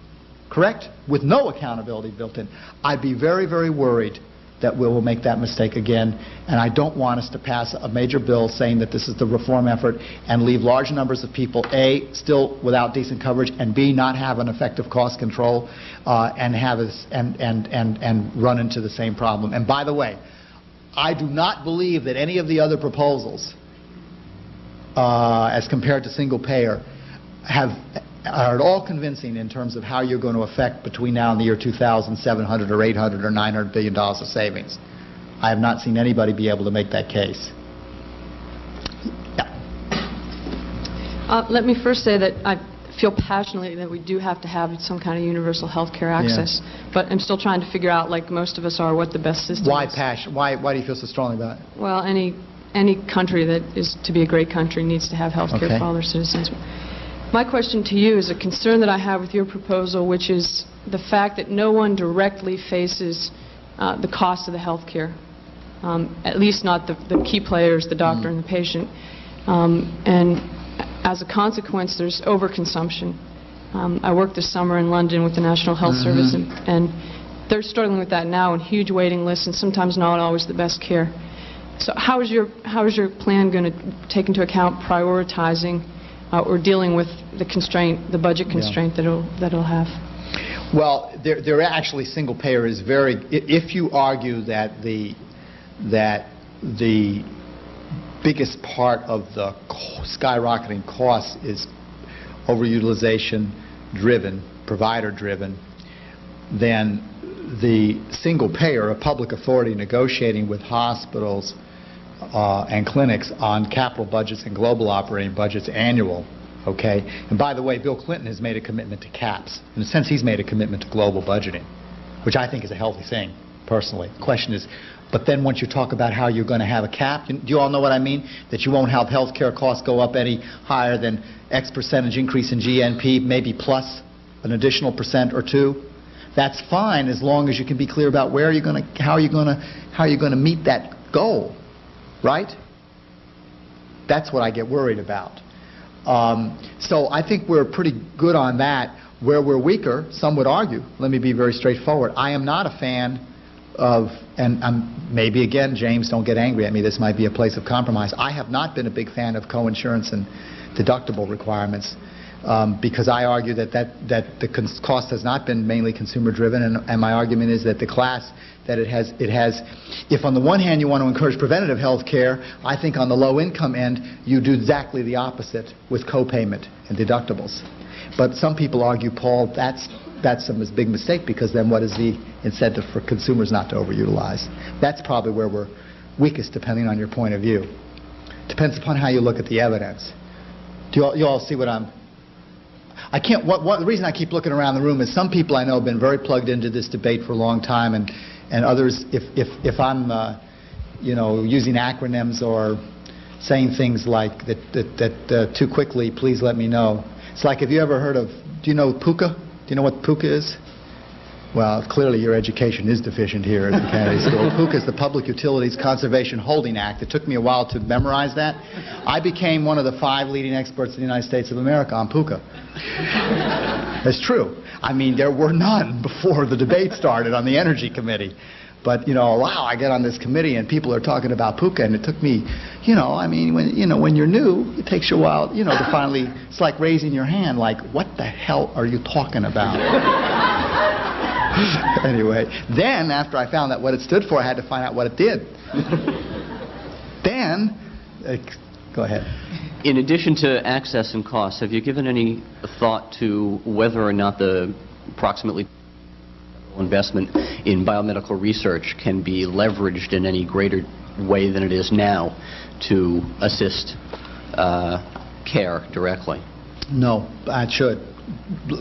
correct? With no accountability built in. I'd be very, very worried that we will make that mistake again, and I don't want us to pass a major bill saying that this is the reform effort and leave large numbers of people, A, still without decent coverage, and B, not have an effective cost control and run into the same problem. And by the way, I do not believe that any of the other proposals, as compared to single payer, are at all convincing in terms of how you're going to affect between now and the year 2000, $700 or $800 or $900 billion of savings. I have not seen anybody be able to make that case. Yeah. Let me first say that I feel passionately that we do have to have some kind of universal health care access, but I'm still trying to figure out, like most of us are, what the best system Why is. passion? Why do you feel so strongly about it? Well, any country that is to be a great country needs to have health care for all their citizens. My question to you is a concern that I have with your proposal, which is the fact that no one directly faces the cost of the health care, at least not the key players, the doctor and the patient. And as a consequence, there's overconsumption. I worked this summer in London with the National Health Service, and they're struggling with that now, and huge waiting lists, and sometimes not always the best care. So how is your plan going to take into account prioritizing or dealing with the constraint, the budget constraint that it'll have? Well, there actually single payer is very. If you argue that the biggest part of the skyrocketing costs is overutilization driven, provider driven, then the single payer, a public authority negotiating with hospitals and clinics on capital budgets and global operating budgets annual, okay? And by the way, Bill Clinton has made a commitment to caps. In a sense, he's made a commitment to global budgeting, which I think is a healthy thing, personally. The question is, but then once you talk about how you're going to have a cap, do you all know what I mean? That you won't have health care costs go up any higher than X percentage increase in GNP, maybe plus an additional % or 2. That's fine as long as you can be clear about where you're going to, how you're going to meet that goal, right? That's what I get worried about. So I think we're pretty good on that. Where we're weaker, some would argue, let me be very straightforward, I am not a fan of, and maybe again, James, don't get angry at me, this might be a place of compromise. I have not been a big fan of coinsurance and deductible requirements because I argue that the cost has not been mainly consumer driven, and my argument is that the class that it has, if on the one hand you want to encourage preventative health care, I think on the low income end you do exactly the opposite with copayment and deductibles. But some people argue, Paul, that's a big mistake, because then what is the incentive for consumers not to overutilize? That's probably where we're weakest, depending on your point of view. Depends upon how you look at the evidence. Do you all see what I'm... I can't... the reason I keep looking around the room is some people I know have been very plugged into this debate for a long time, and others, if I'm using acronyms or saying things like that too quickly, please let me know. It's like, have you ever heard of... Do you know PUCA? Do you know what PUCA is? Well, clearly your education is deficient here at the Kennedy School. PUCA is the Public Utilities Conservation Holding Act. It took me a while to memorize that. I became one of the 5 leading experts in the United States of America on PUCA. That's true. I mean, there were none before the debate started on the Energy Committee. But, wow, I get on this committee and people are talking about PUCA, and it took me, I mean, when you're new, it takes you a while, to finally, it's like raising your hand, like, what the hell are you talking about? Anyway, then after I found out what it stood for, I had to find out what it did. Then, go ahead. In addition to access and costs, have you given any thought to whether or not the approximately investment in biomedical research can be leveraged in any greater way than it is now to assist care directly? No, it should.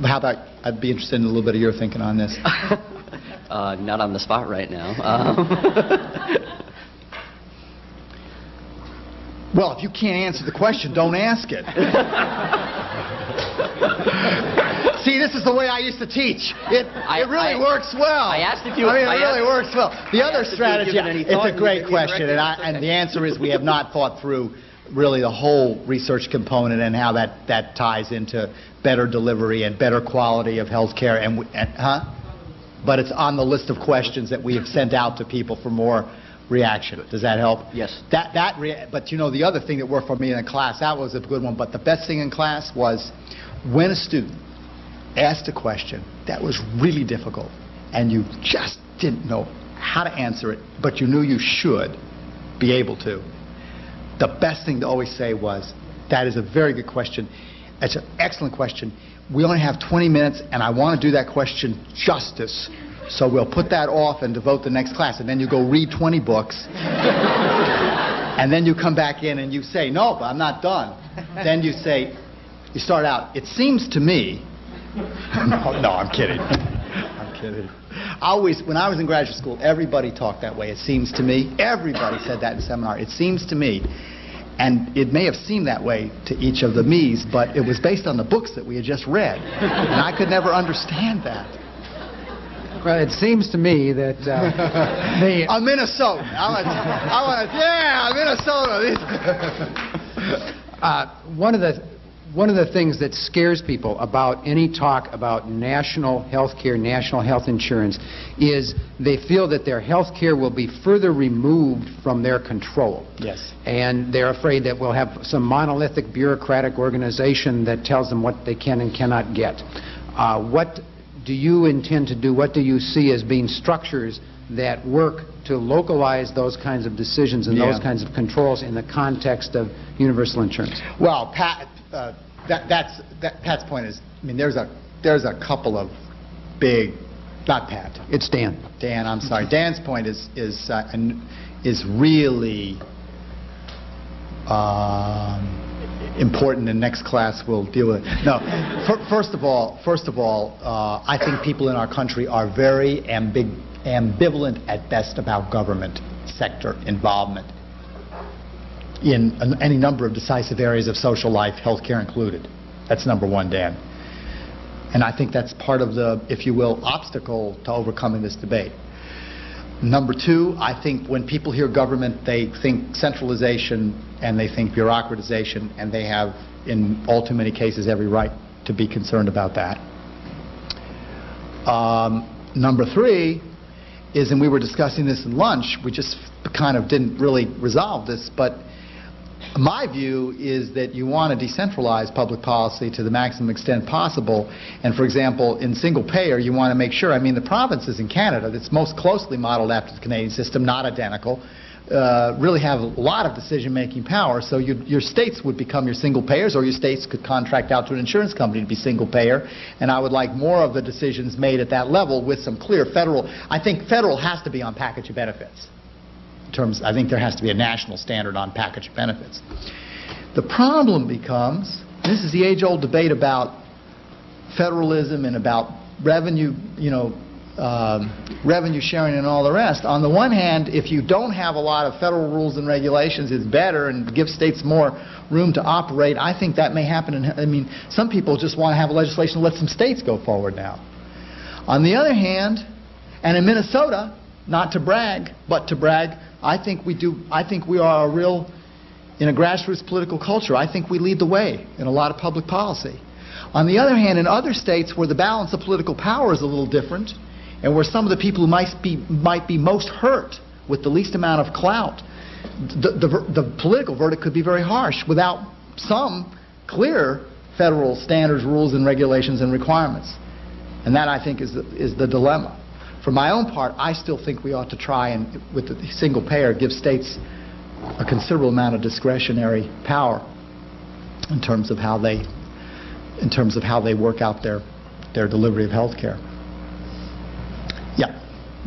How about, I'd be interested in a little bit of your thinking on this. Not on the spot right now. Well, if you can't answer the question, don't ask it. See, this is the way I used to teach. It really works well. I asked if you... I mean, it really works well. The other strategy, it's a great question, and the answer is we have not thought through really the whole research component and how that ties into better delivery and better quality of health care. But it's on the list of questions that we have sent out to people for more reaction. Does that help? Yes. But the other thing that worked for me in the class, that was a good one, but the best thing in class was when a student asked a question that was really difficult and you just didn't know how to answer it, but you knew you should be able to, the best thing to always say was, that is a very good question. It's an excellent question. We only have 20 minutes, and I want to do that question justice. So we'll put that off and devote the next class. And then you go read 20 books. And then you come back in and you say, no, but I'm not done. Then you say, you start out, it seems to me. No, I'm kidding. I'm kidding. When I was in graduate school, everybody talked that way. It seems to me. Everybody said that in seminar. It seems to me. And it may have seemed that way to each of the me's, but it was based on the books that we had just read. And I could never understand that. Well, it seems to me that I'm Minnesota. Minnesota. One of the things that scares people about any talk about national health care, national health insurance, is they feel that their health care will be further removed from their control. Yes. And they're afraid that we'll have some monolithic bureaucratic organization that tells them what they can and cannot get. What do you intend to do? What do you see as being structures that work to localize those kinds of decisions and those kinds of controls in the context of universal insurance? Well, Pat's point is, I mean, there's a couple of big, not Pat. It's Dan. Dan, I'm sorry. Dan's point is really important, and next class we'll deal with it. No, first of all, I think people in our country are very ambivalent at best about government sector involvement in any number of decisive areas of social life, healthcare included. That's number one, Dan. And I think that's part of the, if you will, obstacle to overcoming this debate. Number two, I think when people hear government, they think centralization and they think bureaucratization, and they have, in all too many cases, every right to be concerned about that. Number three is, and we were discussing this in lunch, we just kind of didn't really resolve this, but my view is that you want to decentralize public policy to the maximum extent possible. And for example, in single payer, you want to make sure, I mean, the provinces in Canada that's most closely modeled after the Canadian system, not identical, really have a lot of decision-making power. So your states would become your single payers, or your states could contract out to an insurance company to be single payer. And I would like more of the decisions made at that level with some clear federal. I think federal has to be on package of benefits. I think there has to be a national standard on package of benefits. The problem becomes, this is the age-old debate about federalism and about revenue, revenue sharing and all the rest. On the one hand, if you don't have a lot of federal rules and regulations, it's better and give states more room to operate. I think that may happen. I mean, some people just want to have legislation to let some states go forward now. On the other hand, and in Minnesota, not to brag, but to brag, I think we are in a grassroots political culture, I think we lead the way in a lot of public policy. On the other hand, in other states where the balance of political power is a little different, and where some of the people who might be most hurt with the least amount of clout, the political verdict could be very harsh without some clear federal standards, rules, and regulations and requirements. And that, I think, is the dilemma. For my own part, I still think we ought to try and, with the single payer, give states a considerable amount of discretionary power in terms of how they work out their delivery of health care. Yeah.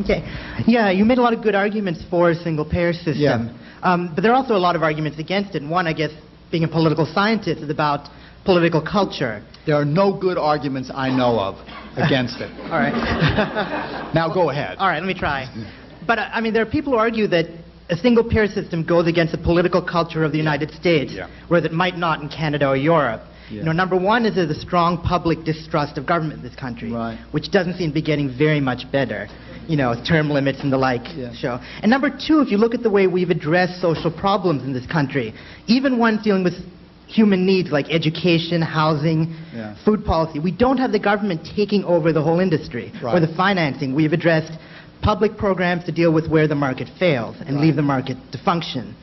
Okay. Yeah, you made a lot of good arguments for a single payer system. Yeah. But there are also a lot of arguments against it. And one, I guess, being a political scientist, is about political culture. There are no good arguments I know of against it. All right. Now go ahead. All right, let me try. But, I mean, there are people who argue that a single-payer system goes against the political culture of the United States, whereas it might not in Canada or Europe. You know, number one is there's a strong public distrust of government in this country, which doesn't seem to be getting very much better. You know, term limits and the like show. And number two, if you look at the way we've addressed social problems in this country, even ones dealing with human needs like education, housing, food policy, we don't have the government taking over the whole industry or the financing. We've addressed public programs to deal with where the market fails and leave the market to function.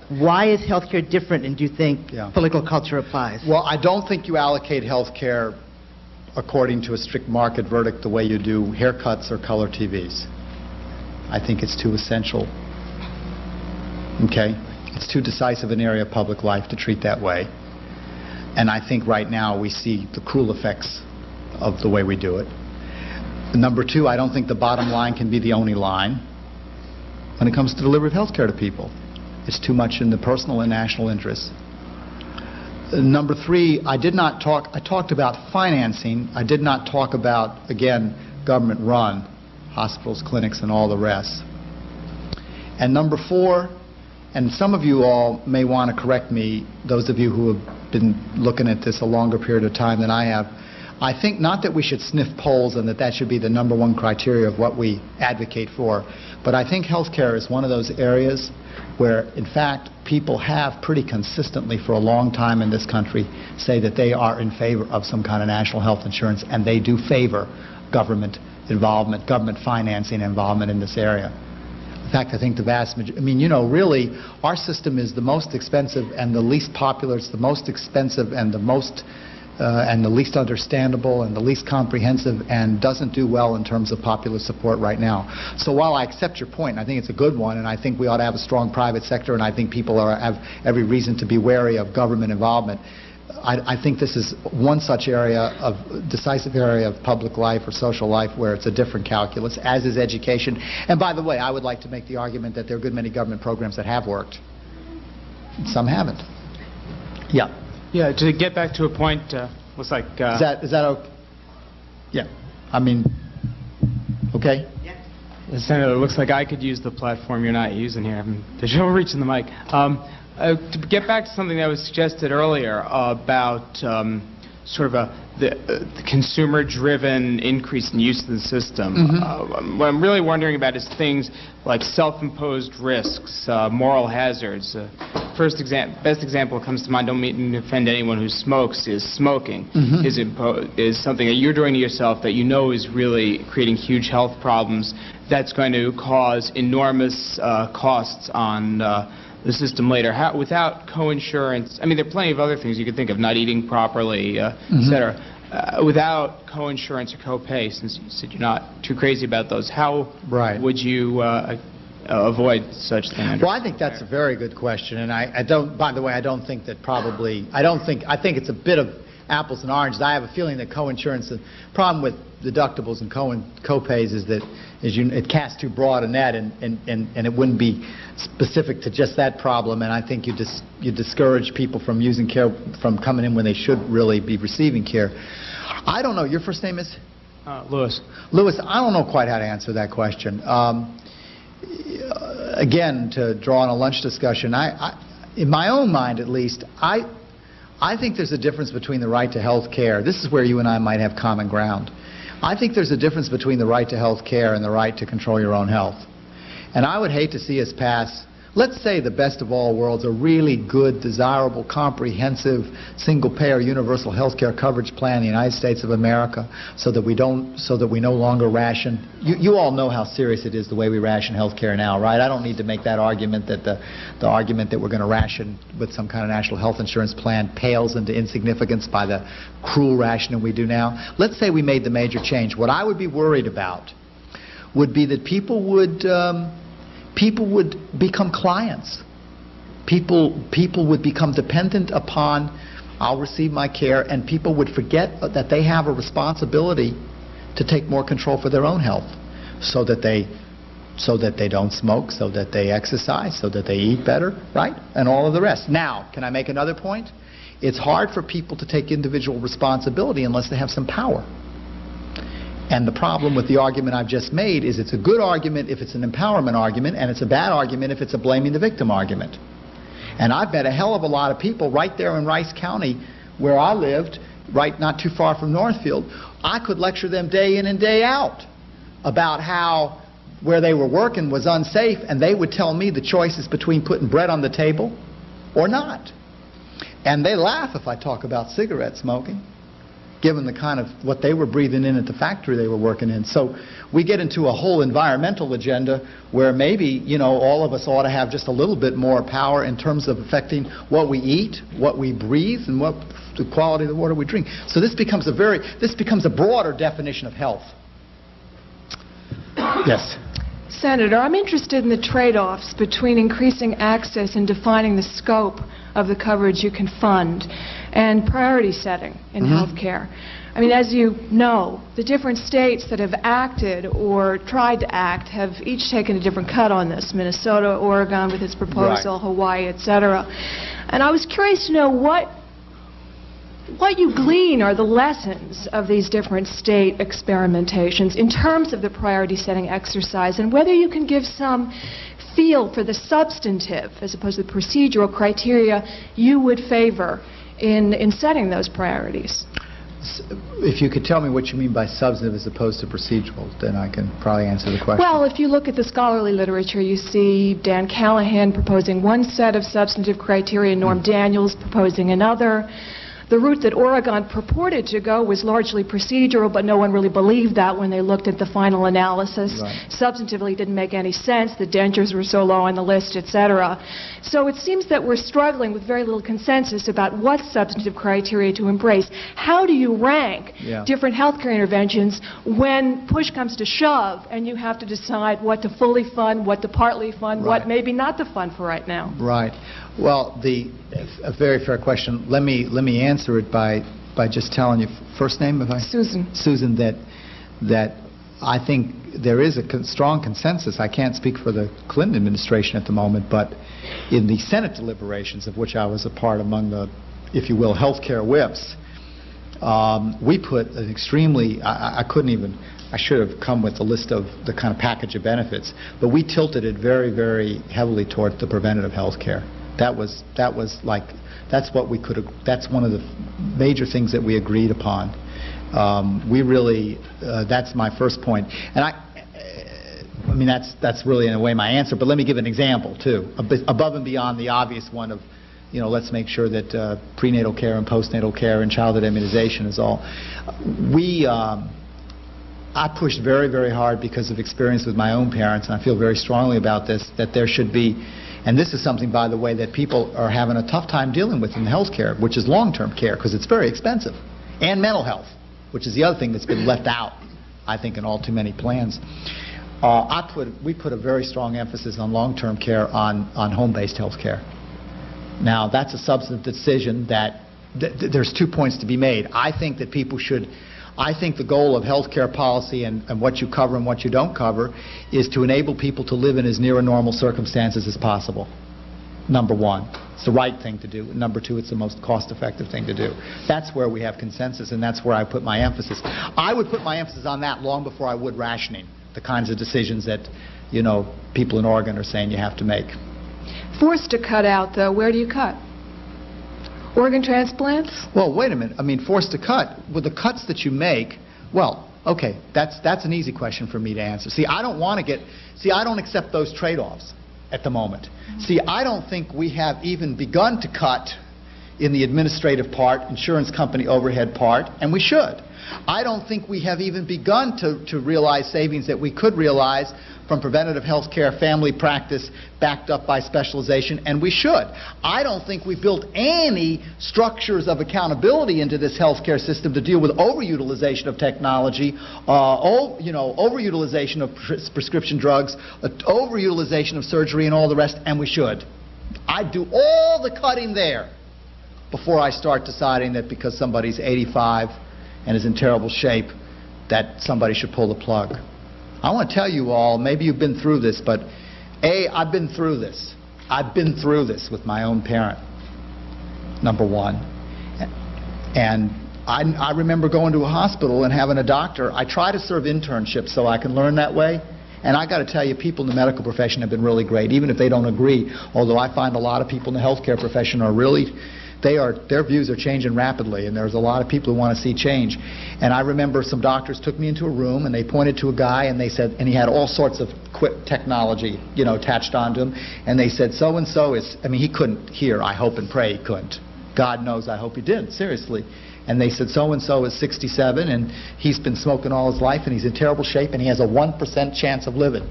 Why is healthcare different, and do you think political culture applies? Well, I don't think you allocate healthcare according to a strict market verdict the way you do haircuts or color TVs. I think it's too essential. Okay? It's too decisive an area of public life to treat that way. And I think right now we see the cruel effects of the way we do it. Number two, I don't think the bottom line can be the only line when it comes to delivery of health care to people. It's too much in the personal and national interests. Number three, I talked about financing. I did not talk about, again, government-run hospitals, clinics, and all the rest. And number four, and some of you all may want to correct me, those of you who have been looking at this a longer period of time than I have, I think not that we should sniff polls and that should be the number one criteria of what we advocate for, but I think healthcare is one of those areas where, in fact, people have pretty consistently for a long time in this country say that they are in favor of some kind of national health insurance, and they do favor government involvement, government financing involvement in this area. In fact, I think the vast majority, I mean, you know, really, our system is the most expensive and the least popular. It's the most expensive and the most and the least understandable and the least comprehensive, and doesn't do well in terms of popular support right now. So while I accept your point, and I think it's a good one, and I think we ought to have a strong private sector, and I think people have every reason to be wary of government involvement, I think this is one such area of decisive area of public life or social life where it's a different calculus, as is education. And by the way, I would like to make the argument that there are a good many government programs that have worked. Some haven't. Yeah. Yeah, to get back to a point, looks like... Is that okay? Yeah. I mean, okay? Senator, it looks like I could use the platform you're not using here. There's no reaching the mic. To get back to something that was suggested earlier about sort of the consumer-driven increase in use of the system, what I'm really wondering about is things like self-imposed risks, moral hazards. Best example that comes to mind, don't mean to offend anyone who smokes, is smoking is something that you're doing to yourself that you know is really creating huge health problems that's going to cause enormous costs on the system later. Without co-insurance, I mean, there are plenty of other things you could think of, not eating properly, et cetera. Without co-insurance or co-pay, since you said you're not too crazy about those, how would you avoid such things? Well, I think that's a very good question, and I don't, by the way, I don't think that probably, I think it's a bit of apples and oranges. I have a feeling that co-insurance, the problem with deductibles and co-pays is that it casts too broad a net, and it wouldn't be specific to just that problem, and I think you discourage people from using care, from coming in when they should really be receiving care. I don't know, your first name is? Lewis. Lewis, I don't know quite how to answer that question. Again, to draw on a lunch discussion, in my own mind at least, I think there's a difference between the right to health care. This is where you and I might have common ground. I think there's a difference between the right to health care and the right to control your own health. And I would hate to see us pass, let's say, the best of all worlds, a really good, desirable, comprehensive, single-payer, universal health care coverage plan in the United States of America, so that we no longer ration. You all know how serious it is the way we ration health care now, right? I don't need to make that argument that the argument that we're going to ration with some kind of national health insurance plan pales into insignificance by the cruel rationing we do now. Let's say we made the major change. What I would be worried about would be that people would become clients. People would become dependent upon, I'll receive my care, and people would forget that they have a responsibility to take more control for their own health, so that they don't smoke, so that they exercise, so that they eat better, right? And all of the rest. Now, can I make another point? It's hard for people to take individual responsibility unless they have some power. And the problem with the argument I've just made is it's a good argument if it's an empowerment argument, and it's a bad argument if it's a blaming the victim argument. And I've met a hell of a lot of people right there in Rice County where I lived, right not too far from Northfield. I could lecture them day in and day out about how where they were working was unsafe, and they would tell me the choice is between putting bread on the table or not. And they laugh if I talk about cigarette smoking, given the kind of what they were breathing in at the factory they were working in. So we get into a whole environmental agenda where maybe, you know, all of us ought to have just a little bit more power in terms of affecting what we eat, what we breathe, and what the quality of the water we drink. So this becomes a broader definition of health. Yes. Senator, I'm interested in the trade-offs between increasing access and defining the scope of the coverage you can fund and priority setting in health care. I mean, as you know, the different states that have acted or tried to act have each taken a different cut on this. Minnesota, Oregon with its proposal, Hawaii, etc. And I was curious to know what you glean are the lessons of these different state experimentations in terms of the priority setting exercise, and whether you can give some feel for the substantive, as opposed to the procedural criteria, you would favor in setting those priorities? If you could tell me what you mean by substantive as opposed to procedural, then I can probably answer the question. Well, if you look at the scholarly literature, you see Dan Callahan proposing one set of substantive criteria, Norm Daniels proposing another. The route that Oregon purported to go was largely procedural, but no one really believed that when they looked at the final analysis. Right. Substantively, it didn't make any sense. The dentures were so low on the list, etc. So it seems that we're struggling with very little consensus about what substantive criteria to embrace. How do you rank different healthcare interventions when push comes to shove and you have to decide what to fully fund, what to partly fund, what maybe not to fund for right now? Right. Well, a very fair question. Let me answer it by just telling you first name, if I Susan. Susan, that I think there is a strong consensus. I can't speak for the Clinton administration at the moment, but in the Senate deliberations, of which I was a part among the, if you will, healthcare whips, we put an extremely, I should have come with a list of the kind of package of benefits, but we tilted it very, very heavily toward the preventative health care. That's what we could, that's one of the major things that we agreed upon. We really, that's my first point. And I mean, that's really in a way my answer, but let me give an example too, above and beyond the obvious one of, let's make sure that prenatal care and postnatal care and childhood immunization is all. I pushed very, very hard because of experience with my own parents, and I feel very strongly about this, that there should be, and this is something, by the way, that people are having a tough time dealing with in healthcare, which is long-term care, because it's very expensive, and mental health, which is the other thing that's been left out, I think, in all too many plans. We put a very strong emphasis on long-term care, on home-based health care. Now, that's a substantive decision that there's 2 points to be made. I think that people should, I think the goal of healthcare policy and what you cover and what you don't cover is to enable people to live in as near a normal circumstances as possible. Number one, it's the right thing to do. Number two, it's the most cost-effective thing to do. That's where we have consensus, and that's where I put my emphasis. I would put my emphasis on that long before I would rationing, the kinds of decisions that, people in Oregon are saying you have to make. Forced to cut out, though, where do you cut? Organ transplants? Well, wait a minute. I mean, forced to cut. With the cuts that you make, well, okay, that's an easy question for me to answer. See, I don't accept those trade-offs at the moment. See, I don't think we have even begun to cut in the administrative part, insurance company overhead part, and we should. I don't think we have even begun to realize savings that we could realize from preventative health care, family practice, backed up by specialization, and we should. I don't think we've built any structures of accountability into this health care system to deal with overutilization of technology, overutilization of prescription drugs, overutilization of surgery, and all the rest, and we should. I'd do all the cutting there before I start deciding that because somebody's 85 and is in terrible shape, that somebody should pull the plug. I want to tell you all, maybe you've been through this, but I've been through this. I've been through this with my own parent, number one. And I remember going to a hospital and having a doctor. I try to serve internships so I can learn that way. And I got to tell you, people in the medical profession have been really great, even if they don't agree, although I find a lot of people in the healthcare profession are really, their views are changing rapidly, and there's a lot of people who want to see change. And I remember some doctors took me into a room, and they pointed to a guy, and they said, and he had all sorts of technology, attached onto him, and they said, so-and-so is, he couldn't hear, I hope and pray he couldn't. God knows, I hope he did, seriously. And they said, so-and-so is 67, and he's been smoking all his life, and he's in terrible shape, and he has a 1% chance of living.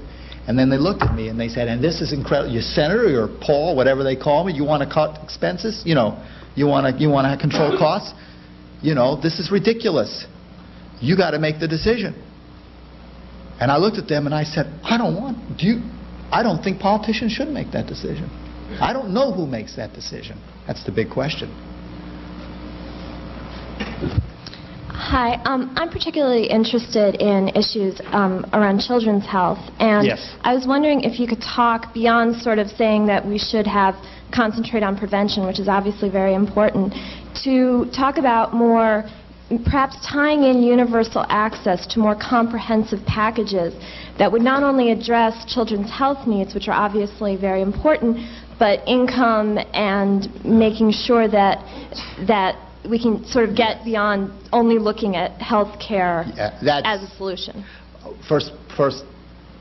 And then they looked at me, and they said, and this is incredible. You're Senator or Paul, whatever they call me, you want to cut expenses? You want to control costs? This is ridiculous. You got to make the decision. And I looked at them and I said, I don't think politicians should make that decision. I don't know who makes that decision. That's the big question. Hi, I'm particularly interested in issues around children's health, and yes. I was wondering if you could talk beyond sort of saying that we should concentrate on prevention, which is obviously very important, to talk about more perhaps tying in universal access to more comprehensive packages that would not only address children's health needs, which are obviously very important, but income and making sure that we can sort of get beyond only looking at health care as a solution. First.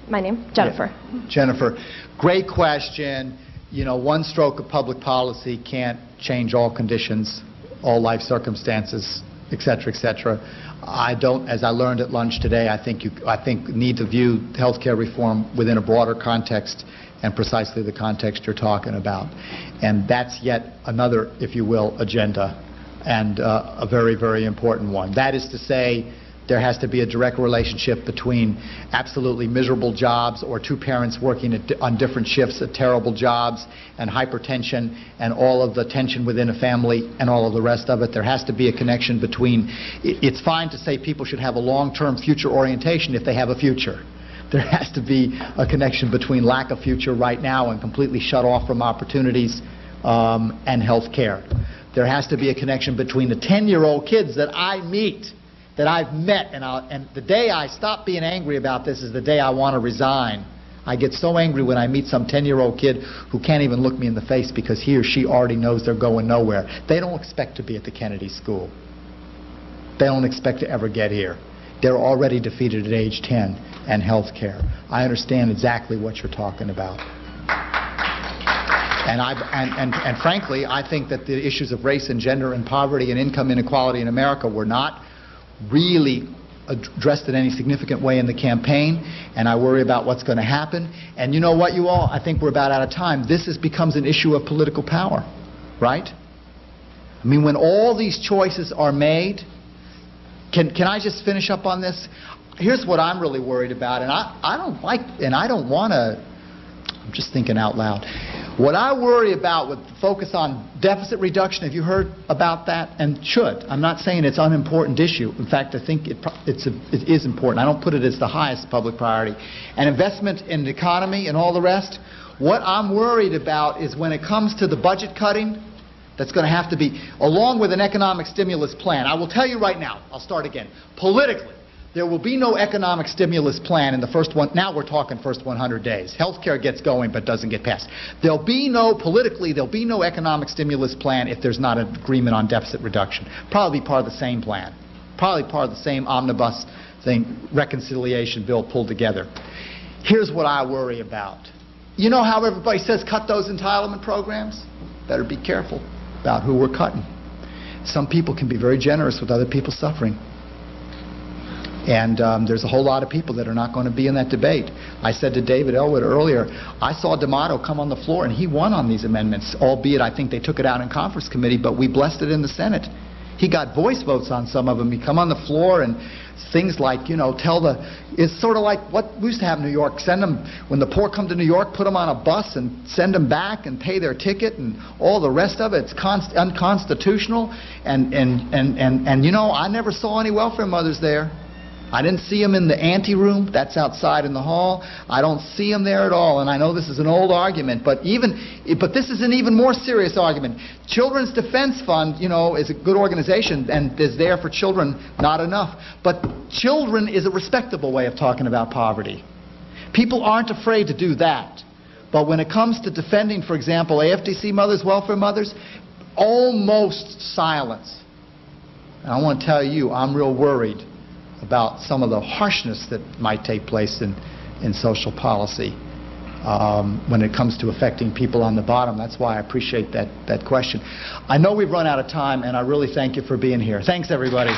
My name, Jennifer. Yeah. Jennifer, great question. You know, one stroke of public policy can't change all conditions, all life circumstances, et cetera, et cetera. I don't, as I learned at lunch today, I think need to view healthcare reform within a broader context and precisely the context you're talking about. And that's yet another, if you will, agenda, and a very, very important one. That is to say, there has to be a direct relationship between absolutely miserable jobs or two parents working on different shifts at terrible jobs and hypertension and all of the tension within a family and all of the rest of it. There has to be a connection between, it's fine to say people should have a long-term future orientation if they have a future. There has to be a connection between lack of future right now and completely shut off from opportunities and health care. There has to be a connection between the 10-year-old kids that I meet, that I've met, and the day I stop being angry about this is the day I want to resign. I get so angry when I meet some 10-year-old kid who can't even look me in the face because he or she already knows they're going nowhere. They don't expect to be at the Kennedy School. They don't expect to ever get here. They're already defeated at age 10 and health care. I understand exactly what you're talking about. And frankly, I think that the issues of race and gender and poverty and income inequality in America were not really addressed in any significant way in the campaign, and I worry about what's going to happen. And you know what, you all, I think we're about out of time. This becomes an issue of political power, right? I mean, when all these choices are made, can I just finish up on this? Here's what I'm really worried about, and I don't want to, I'm just thinking out loud. What I worry about with the focus on deficit reduction, have you heard about that? And should. I'm not saying it's an unimportant issue. In fact, I think it is important. I don't put it as the highest public priority. And investment in the economy and all the rest, what I'm worried about is when it comes to the budget cutting, that's going to have to be, along with an economic stimulus plan. I will tell you right now, I'll start again. Politically, there will be no economic stimulus plan in the first one. Now we're talking first 100 days. Healthcare gets going but doesn't get passed. Politically, there'll be no economic stimulus plan if there's not an agreement on deficit reduction. Probably part of the same plan. Probably part of the same omnibus thing, reconciliation bill pulled together. Here's what I worry about. You know how everybody says cut those entitlement programs? Better be careful about who we're cutting. Some people can be very generous with other people suffering. And there's a whole lot of people that are not going to be in that debate. I said to David Elwood earlier, I saw D'Amato come on the floor and he won on these amendments, albeit I think they took it out in conference committee, but we blessed it in the Senate. He got voice votes on some of them. He come on the floor and things like, you know, it's sort of like what we used to have in New York. Send them, when the poor come to New York, put them on a bus and send them back and pay their ticket and all the rest of it. It's unconstitutional. And you know, I never saw any welfare mothers there. I didn't see them in the anteroom. That's outside in the hall. I don't see them there at all. And I know this is an old argument, but this is an even more serious argument. Children's Defense Fund, you know, is a good organization and is there for children, not enough. But children is a respectable way of talking about poverty. People aren't afraid to do that. But when it comes to defending, for example, AFDC mothers, welfare mothers, almost silence. And I want to tell you, I'm real worried about some of the harshness that might take place in social policy when it comes to affecting people on the bottom. That's why I appreciate that question. I know we've run out of time, and I really thank you for being here. Thanks, everybody.